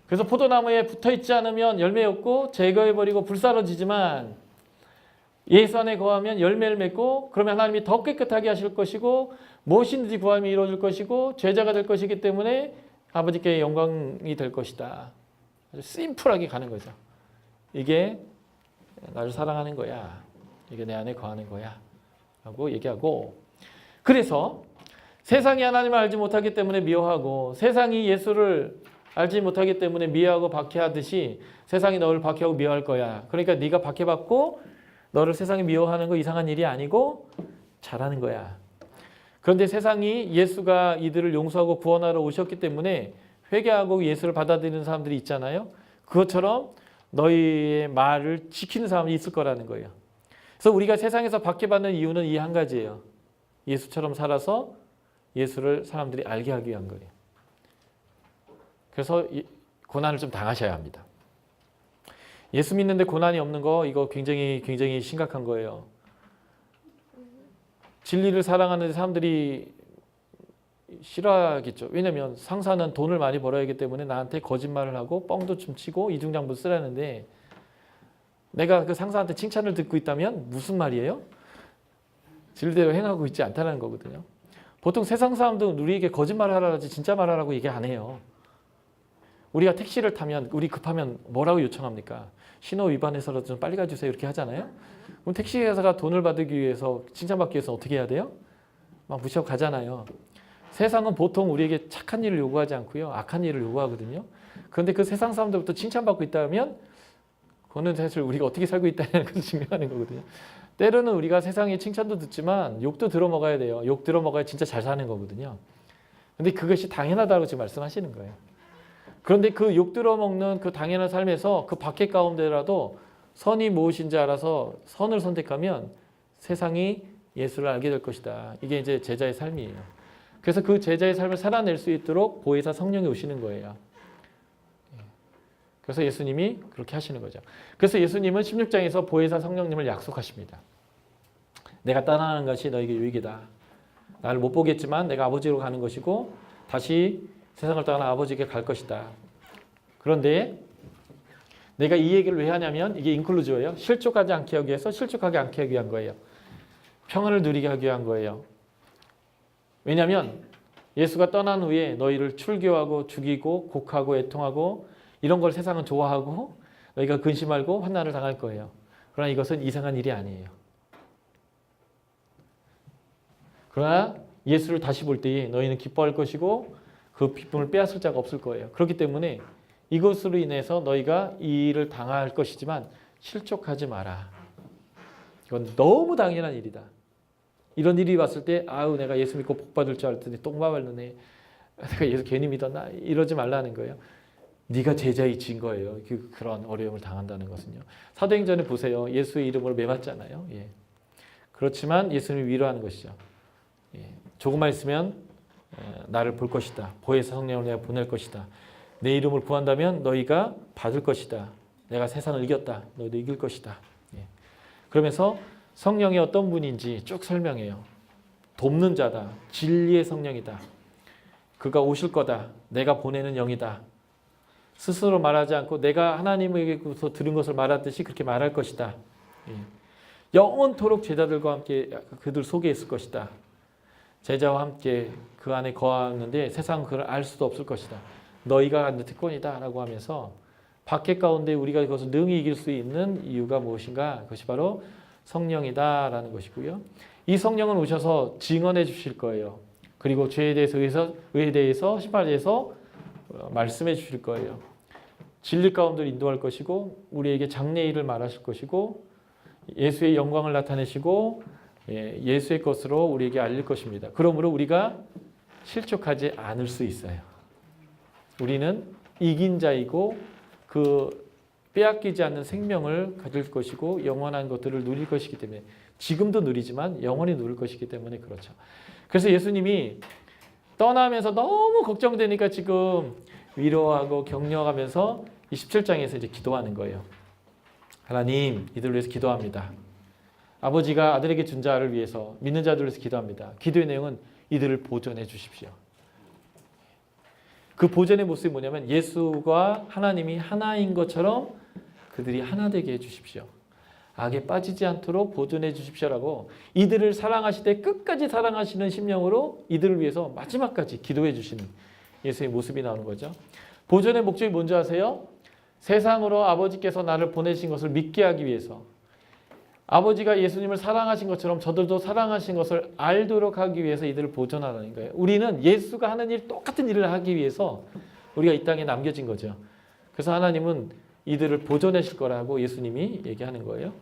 그래서 포도나무에 붙어있지 않으면 열매 없고 제거해버리고 불사러지지만 예수 안에 거하면 열매를 맺고 그러면 하나님이 더 깨끗하게 하실 것이고 무엇이든지 구하면 이루어질 것이고 제자가 될 것이기 때문에 아버지께 영광이 될 것이다. 아주 심플하게 가는 거죠. 이게 나를 사랑하는 거야. 이게 내 안에 거하는 거야. 라고 얘기하고 그래서 세상이 하나님을 알지 못하기 때문에 미워하고 세상이 예수를 알지 못하기 때문에 미워하고 박해하듯이 세상이 너를 박해하고 미워할 거야. 그러니까 네가 박해받고 너를 세상이 미워하는 거 이상한 일이 아니고 잘하는 거야. 그런데 세상이 예수가 이들을 용서하고 구원하러 오셨기 때문에 회개하고 예수를 받아들이는 사람들이 있잖아요. 그것처럼 너희의 말을 지키는 사람이 있을 거라는 거예요. 그래서 우리가 세상에서 박해받는 이유는 이 한 가지예요. 예수처럼 살아서 예수를 사람들이 알게 하기 위한 거예요. 그래서 고난을 좀 당하셔야 합니다. 예수 믿는데 고난이 없는 거 이거 굉장히 심각한 거예요. 진리를 사랑하는 사람들이 싫어하겠죠. 왜냐하면 상사는 돈을 많이 벌어야 하기 때문에 나한테 거짓말을 하고 뻥도 좀 치고 이중장부 쓰라는데 내가 그 상사한테 칭찬을 듣고 있다면 무슨 말이에요? 진리대로 행하고 있지 않다는 거거든요. 보통 세상 사람들은 우리에게 거짓말을 하라지 진짜 말하라고 얘기 안 해요. 우리가 택시를 타면 우리 급하면 뭐라고 요청합니까? 신호 위반해서라도 좀 빨리 가주세요 이렇게 하잖아요. 그럼 택시 회사가 돈을 받기 위해서 칭찬받기 위해서 어떻게 해야 돼요? 막 무시하고 가잖아요. 세상은 보통 우리에게 착한 일을 요구하지 않고요. 악한 일을 요구하거든요. 그런데 그 세상 사람들부터 칭찬받고 있다면 그거는 사실 우리가 어떻게 살고 있다는 것을 증명하는 거거든요. 때로는 우리가 세상의 칭찬도 듣지만 욕도 들어먹어야 돼요. 욕 들어먹어야 진짜 잘 사는 거거든요. 근데 그것이 당연하다고 지금 말씀하시는 거예요. 그런데 그 욕 들어먹는 그 당연한 삶에서 그 박해 가운데라도 선이 무엇인지 알아서 선을 선택하면 세상이 예수를 알게 될 것이다. 이게 이제 제자의 삶이에요. 그래서 그 제자의 삶을 살아낼 수 있도록 보혜사 성령이 오시는 거예요. 그래서 예수님이 그렇게 하시는 거죠. 그래서 예수님은 16장에서 보혜사 성령님을 약속하십니다. 내가 떠나는 것이 너에게 유익이다. 나를 못 보겠지만 내가 아버지로 가는 것이고 다시 세상을 떠나 아버지에게 갈 것이다. 그런데 내가 이 얘기를 왜 하냐면 이게 인클루즈예요. 실족하지 않게 하기 위해서 실족하게 않게 하기 위한 거예요. 평안을 누리게 하기 위한 거예요. 왜냐하면 예수가 떠난 후에 너희를 출교하고 죽이고 곡하고 애통하고 이런 걸 세상은 좋아하고 너희가 근심하고 환난을 당할 거예요. 그러나 이것은 이상한 일이 아니에요. 그러나 예수를 다시 볼 때에 너희는 기뻐할 것이고 그 기쁨을 빼앗을 자가 없을 거예요. 그렇기 때문에 이것으로 인해서 너희가 이 일을 당할 것이지만 실족하지 마라. 이건 너무 당연한 일이다. 이런 일이 왔을 때 아우 내가 예수 믿고 복 받을 줄 알았더니 똥마발르네. 내가 예수 괜히 믿었나? 이러지 말라는 거예요. 네가 제자의 진 거예요. 그런 어려움을 당한다는 것은요. 사도행전에 보세요. 예수의 이름으로 매맞잖아요. 예. 그렇지만 예수님이 위로하는 것이죠. 예. 조금만 있으면 나를 볼 것이다. 보혜사 성령을 내가 보낼 것이다. 내 이름을 구한다면 너희가 받을 것이다. 내가 세상을 이겼다. 너희도 이길 것이다. 예. 그러면서 성령이 어떤 분인지 쭉 설명해요. 돕는 자다. 진리의 성령이다. 그가 오실 거다. 내가 보내는 영이다. 스스로 말하지 않고 내가 하나님에게서 들은 것을 말하듯이 그렇게 말할 것이다. 예. 영원토록 제자들과 함께 그들 속에 있을 것이다. 제자와 함께 그 안에 거하는데 세상은 그걸 알 수도 없을 것이다. 너희가 갖는 특권이다 라고 하면서 박해 가운데 우리가 그것을 능히 이길 수 있는 이유가 무엇인가? 그것이 바로 성령이다 라는 것이고요. 이 성령은 오셔서 증언해 주실 거예요. 그리고 죄에 대해서 심판에 대해서 말씀해 주실 거예요. 진리 가운데 인도할 것이고 우리에게 장래일을 말하실 것이고 예수의 영광을 나타내시고 예수의 것으로 우리에게 알릴 것입니다. 그러므로 우리가 실족하지 않을 수 있어요. 우리는 이긴 자이고 그 빼앗기지 않는 생명을 가질 것이고 영원한 것들을 누릴 것이기 때문에 지금도 누리지만 영원히 누릴 것이기 때문에 그렇죠. 그래서 예수님이 떠나면서 너무 걱정되니까 지금 위로하고 격려하면서 27장에서 이제 기도하는 거예요. 하나님, 이들을 위해서 기도합니다. 아버지가 아들에게 준 자를 위해서 믿는 자들을 위해서 기도합니다. 기도의 내용은 이들을 보존해 주십시오. 그 보존의 모습이 뭐냐면 예수와 하나님이 하나인 것처럼 그들이 하나 되게 해주십시오. 악에 빠지지 않도록 보존해 주십시오라고 이들을 사랑하시되 끝까지 사랑하시는 심령으로 이들을 위해서 마지막까지 기도해 주시는 예수의 모습이 나오는 거죠. 보존의 목적이 뭔지 아세요? 세상으로 아버지께서 나를 보내신 것을 믿게 하기 위해서 아버지가 예수님을 사랑하신 것처럼 저들도 사랑하신 것을 알도록 하기 위해서 이들을 보존하는 거예요. 우리는 예수가 하는 일 똑같은 일을 하기 위해서 우리가 이 땅에 남겨진 거죠. 그래서 하나님은 이들을 보존하실 거라고 예수님이 얘기하는 거예요.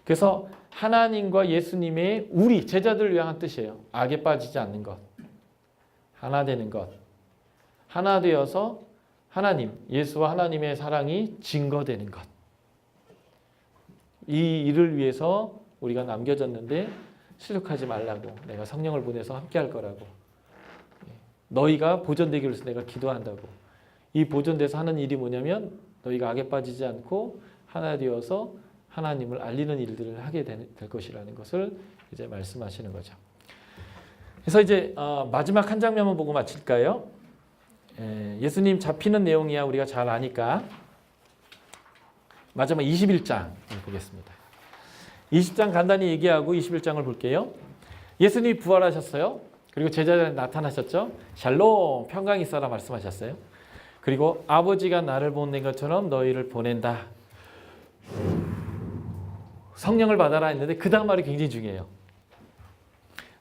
그래서 하나님과 예수님의 우리 제자들을 위한 뜻이에요. 악에 빠지지 않는 것, 하나 되는 것, 하나 되어서 하나님, 예수와 하나님의 사랑이 증거되는 것. 이 일을 위해서 우리가 남겨졌는데 실족하지 말라고 내가 성령을 보내서 함께 할 거라고 너희가 보존되기 위해서 내가 기도한다고 이 보존돼서 하는 일이 뭐냐면 너희가 악에 빠지지 않고 하나 되어서 하나님을 알리는 일들을 하게 될 것이라는 것을 이제 말씀하시는 거죠. 그래서 이제 마지막 한 장면만 보고 마칠까요? 예수님 잡히는 내용이야 우리가 잘 아니까 마지막 21장 보겠습니다. 20장 간단히 얘기하고 21장을 볼게요. 예수님이 부활하셨어요. 그리고 제자들한테 나타나셨죠. 샬롬 평강이 있어라 말씀하셨어요. 그리고 아버지가 나를 보낸 것처럼 너희를 보낸다. 성령을 받아라 했는데 그 다음 말이 굉장히 중요해요.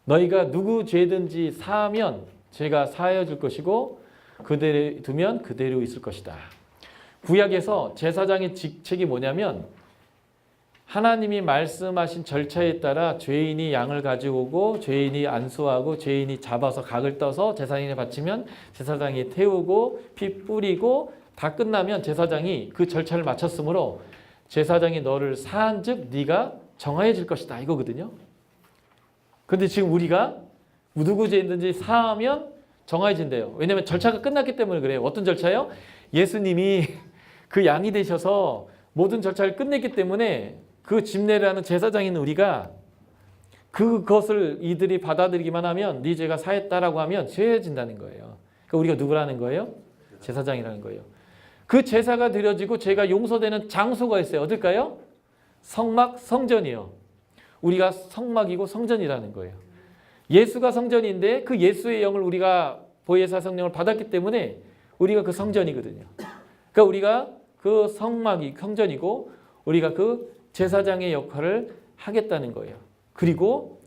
너희가 누구 죄든지 사하면 죄가 사하여 줄 것이고 그대로 두면 그대로 있을 것이다. 구약에서 제사장의 직책이 뭐냐면 하나님이 말씀하신 절차에 따라 죄인이 양을 가지고 오고 죄인이 안수하고 죄인이 잡아서 각을 떠서 제사장에 바치면 제사장이 태우고 피 뿌리고 다 끝나면 제사장이 그 절차를 마쳤으므로 제사장이 너를 사한 즉 네가 정하여질 것이다 이거거든요. 그런데 지금 우리가 누구 죄인든지 사하면 정하여진대요. 왜냐하면 절차가 끝났기 때문에 그래요. 어떤 절차요? 예수님이 그 양이 되셔서 모든 절차를 끝냈기 때문에 그 집례를 하는 제사장인 우리가 그것을 이들이 받아들이기만 하면 네 죄가 사했다라고 하면 죄해진다는 거예요. 그러니까 우리가 누구라는 거예요? 제사장이라는 거예요. 그 제사가 드려지고 죄가 용서되는 장소가 있어요. 어딜까요? 성막, 성전이요. 우리가 성막이고 성전이라는 거예요. 예수가 성전인데 그 예수의 영을 우리가 보혜사 성령을 받았기 때문에 우리가 그 성전이거든요. 그러니까 우리가 그 성막이 성전이고 우리가 그 제사장의 역할을 하겠다는 거예요. 그리고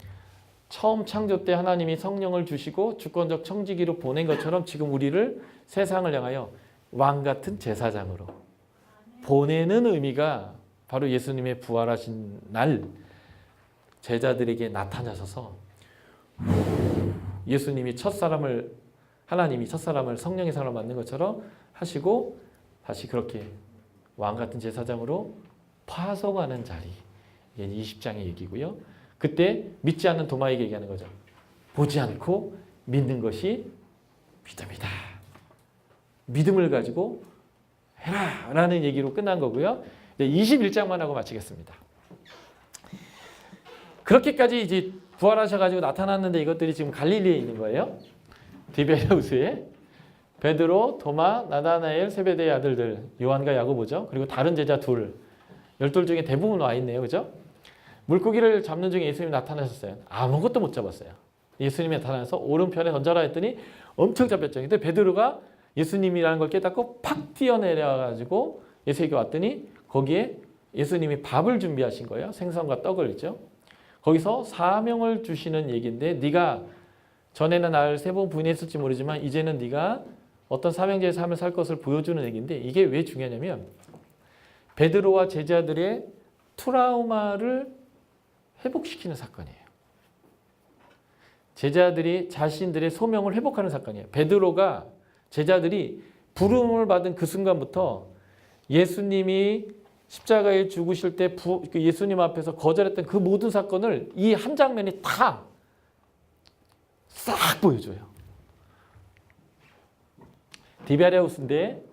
처음 창조 때 하나님이 성령을 주시고 주권적 청지기로 보낸 것처럼 지금 우리를 세상을 향하여 왕 같은 제사장으로 보내는 의미가 바로 예수님의 부활하신 날 제자들에게 나타나셔서 예수님이 하나님이 첫사람을 성령의 사람을 만든 것처럼 하시고 다시 그렇게 왕 같은 제사장으로 파송하는 자리. 이게 20장의 얘기고요. 그때 믿지 않는 도마에게 얘기하는 거죠. 보지 않고 믿는 것이 믿음이다. 믿음을 가지고 해라 라는 얘기로 끝난 거고요. 21장만 하고 마치겠습니다. 그렇게까지 이제 부활하셔가지고 나타났는데 이것들이 지금 갈릴리에 있는 거예요. 디베레우스에 베드로, 도마, 나다나엘, 세베대의 아들들 요한과 야고보죠. 그리고 다른 제자 둘, 12 중에 대부분 와 있네요. 그죠? 물고기를 잡는 중에 예수님이 나타나셨어요. 아무것도 못 잡았어요. 예수님이 나타나서 오른편에 던져라 했더니 엄청 잡혔죠. 근데 베드로가 예수님이라는 걸 깨닫고 팍 뛰어내려가지고 예수에게 왔더니 거기에 예수님이 밥을 준비하신 거예요. 생선과 떡을 있죠. 거기서 사명을 주시는 얘기인데 네가 전에는 나를 3번 부인했을지 모르지만 이제는 네가 어떤 사명자의 삶을 살 것을 보여주는 얘기인데 이게 왜 중요하냐면 베드로와 제자들의 트라우마를 회복시키는 사건이에요. 제자들이 자신들의 소명을 회복하는 사건이에요. 베드로가 제자들이 부름을 받은 그 순간부터 예수님이 십자가에 죽으실 때 예수님 앞에서 거절했던 그 모든 사건을 이 한 장면이 다 싹 보여줘요. 디베레우스인데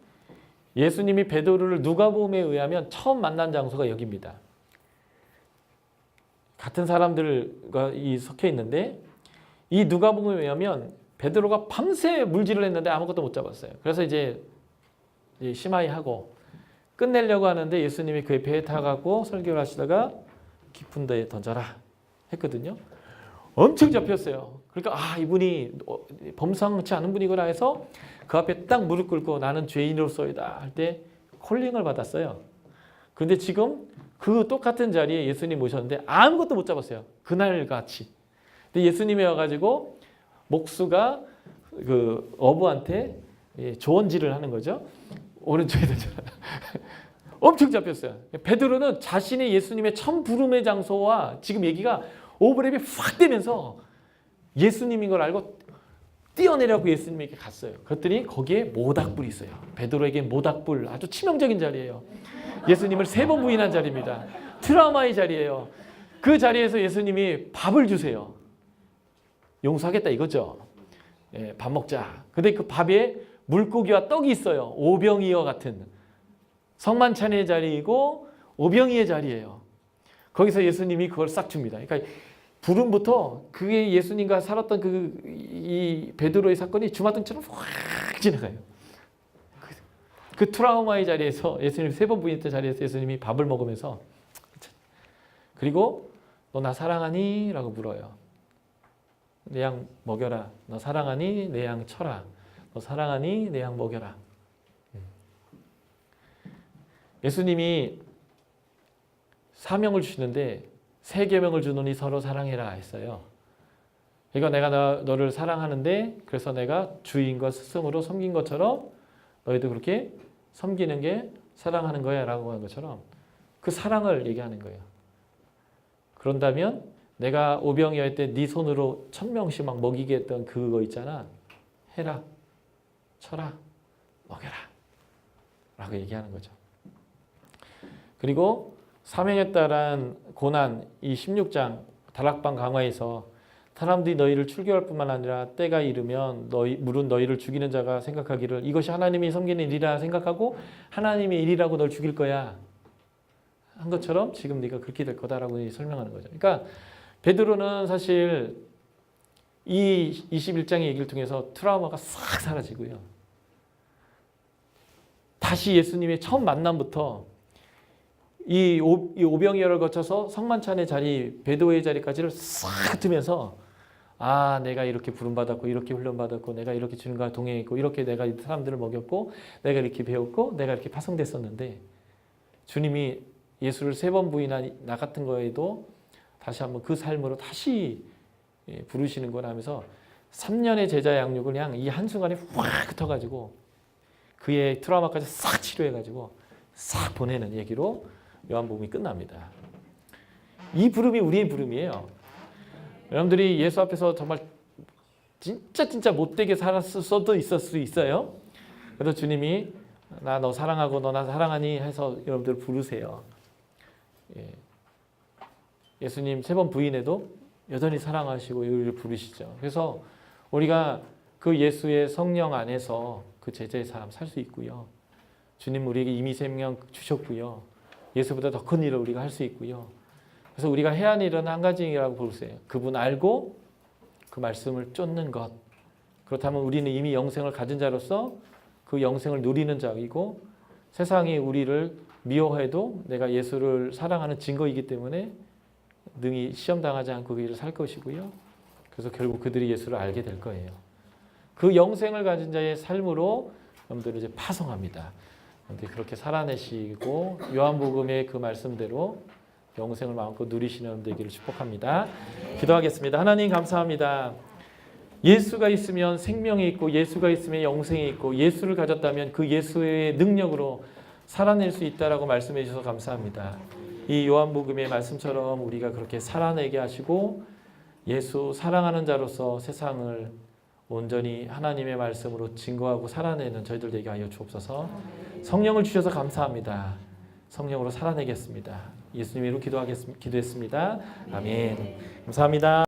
예수님이 베드로를 누가복음에 의하면 처음 만난 장소가 여기입니다. 같은 사람들과 섞여 있는데 이 누가복음에 의하면 베드로가 밤새 물질을 했는데 아무것도 못 잡았어요. 그래서 이제 심하이 하고 끝내려고 하는데 예수님이 그의 배에 타가고 설교를 하시다가 깊은 데에 던져라 했거든요. 엄청 잡혔어요. 그러니까 이분이 범상치 않은 분이구나 해서 그 앞에 딱 무릎 꿇고 나는 죄인으로서이다 할 때 콜링을 받았어요. 그런데 지금 그 똑같은 자리에 예수님 오셨는데 아무것도 못 잡았어요. 그날 같이. 근데 예수님이 와가지고 목수가 그 어부한테 조언질을 하는 거죠. 오른쪽에 던져라. 엄청 잡혔어요. 베드로는 자신의 예수님의 처음 부름의 장소와 지금 얘기가 오버랩이 확 되면서 예수님인 걸 알고 뛰어내려고 예수님에게 갔어요. 그랬더니 거기에 모닥불이 있어요. 베드로에게 모닥불 아주 치명적인 자리예요. 예수님을 3번 부인한 자리입니다. 트라우마의 자리예요. 그 자리에서 예수님이 밥을 주세요. 용서하겠다 이거죠. 밥 먹자. 근데 그 밥에 물고기와 떡이 있어요. 오병이어 같은 성만찬의 자리이고 오병이의 자리예요. 거기서 예수님이 그걸 싹 줍니다. 그러니까 부름부터 그게 예수님과 살았던 이 베드로의 사건이 주마등처럼 확 지나가요. 그 트라우마의 자리에서 예수님 3번 부인했던 자리에서 예수님이 밥을 먹으면서 그리고 너 나 사랑하니? 라고 물어요. 내 양 먹여라. 너 사랑하니? 내 양 쳐라. 너 사랑하니? 내 양 먹여라. 예수님이 사명을 주시는데 3계명을 주노니 서로 사랑해라 했어요. 그러니까 내가 너를 사랑하는데 그래서 내가 주인과 스승으로 섬긴 것처럼 너희도 그렇게 섬기는 게 사랑하는 거야 라고 하는 것처럼 그 사랑을 얘기하는 거예요. 그런다면 내가 오병이어일 때 네 손으로 1000명씩 막 먹이게 했던 그거 있잖아. 해라, 쳐라, 먹여라 라고 얘기하는 거죠. 그리고 사명에 따른 고난 이 16장 다락방 강화에서 사람들이 너희를 출교할 뿐만 아니라 때가 이르면 물은 너희를 죽이는 자가 생각하기를 이것이 하나님이 섬기는 일이라 생각하고 하나님의 일이라고 널 죽일 거야 한 것처럼 지금 네가 그렇게 될 거다라고 설명하는 거죠. 그러니까 베드로는 사실 이 21장의 얘기를 통해서 트라우마가 싹 사라지고요. 다시 예수님의 처음 만남부터 이 오병이어를 거쳐서 성만찬의 자리, 베드로의 자리까지를 싹 두면서 아, 내가 이렇게 부름받았고 이렇게 훈련받았고 내가 이렇게 주님과 동행했고 이렇게 내가 이 사람들을 먹였고 내가 이렇게 배웠고 내가 이렇게 파송됐었는데 주님이 예수를 3번 부인한 나 같은 거에도 다시 한번 그 삶으로 다시 부르시는 거라 하면서 3년의 제자 양육을 그냥 이 한순간에 확 흩어가지고 그의 트라우마까지 싹 치료해가지고 싹 보내는 얘기로 요한복음이 끝납니다. 이 부름이 우리의 부름이에요. 여러분들이 예수 앞에서 정말 진짜 못되게 살았을 수도 있을 수 있어요. 그래서 주님이 나 너 사랑하고 너 나 사랑하니 해서 여러분들 부르세요. 예수님 3번 부인해도 여전히 사랑하시고 우리를 부르시죠. 그래서 우리가 그 예수의 성령 안에서 그 제자의 삶 살 수 있고요. 주님 우리에게 이미 생명 주셨고요. 예수보다 더 큰 일을 우리가 할 수 있고요. 그래서 우리가 해야 하는 일은 한 가지라고 보세요. 그분 알고 그 말씀을 쫓는 것. 그렇다면 우리는 이미 영생을 가진 자로서 그 영생을 누리는 자이고 세상이 우리를 미워해도 내가 예수를 사랑하는 증거이기 때문에 능히 시험당하지 않고 그 일을 살 것이고요. 그래서 결국 그들이 예수를 알게 될 거예요. 그 영생을 가진 자의 삶으로 여러분들을 이제 파송합니다. 여러분들이 그렇게 살아내시고 요한복음의 그 말씀대로 영생을 마음껏 누리시는 여러분 되기를 축복합니다. 기도하겠습니다. 하나님 감사합니다. 예수가 있으면 생명이 있고 예수가 있으면 영생이 있고 예수를 가졌다면 그 예수의 능력으로 살아낼 수 있다라고 말씀해 주셔서 감사합니다. 이 요한복음의 말씀처럼 우리가 그렇게 살아내게 하시고 예수 사랑하는 자로서 세상을 온전히 하나님의 말씀으로 증거하고 살아내는 저희들 되게 하여 주옵소서. 성령을 주셔서 감사합니다. 성령으로 살아내겠습니다. 예수님 이름으로 기도했습니다. 아멘. 감사합니다.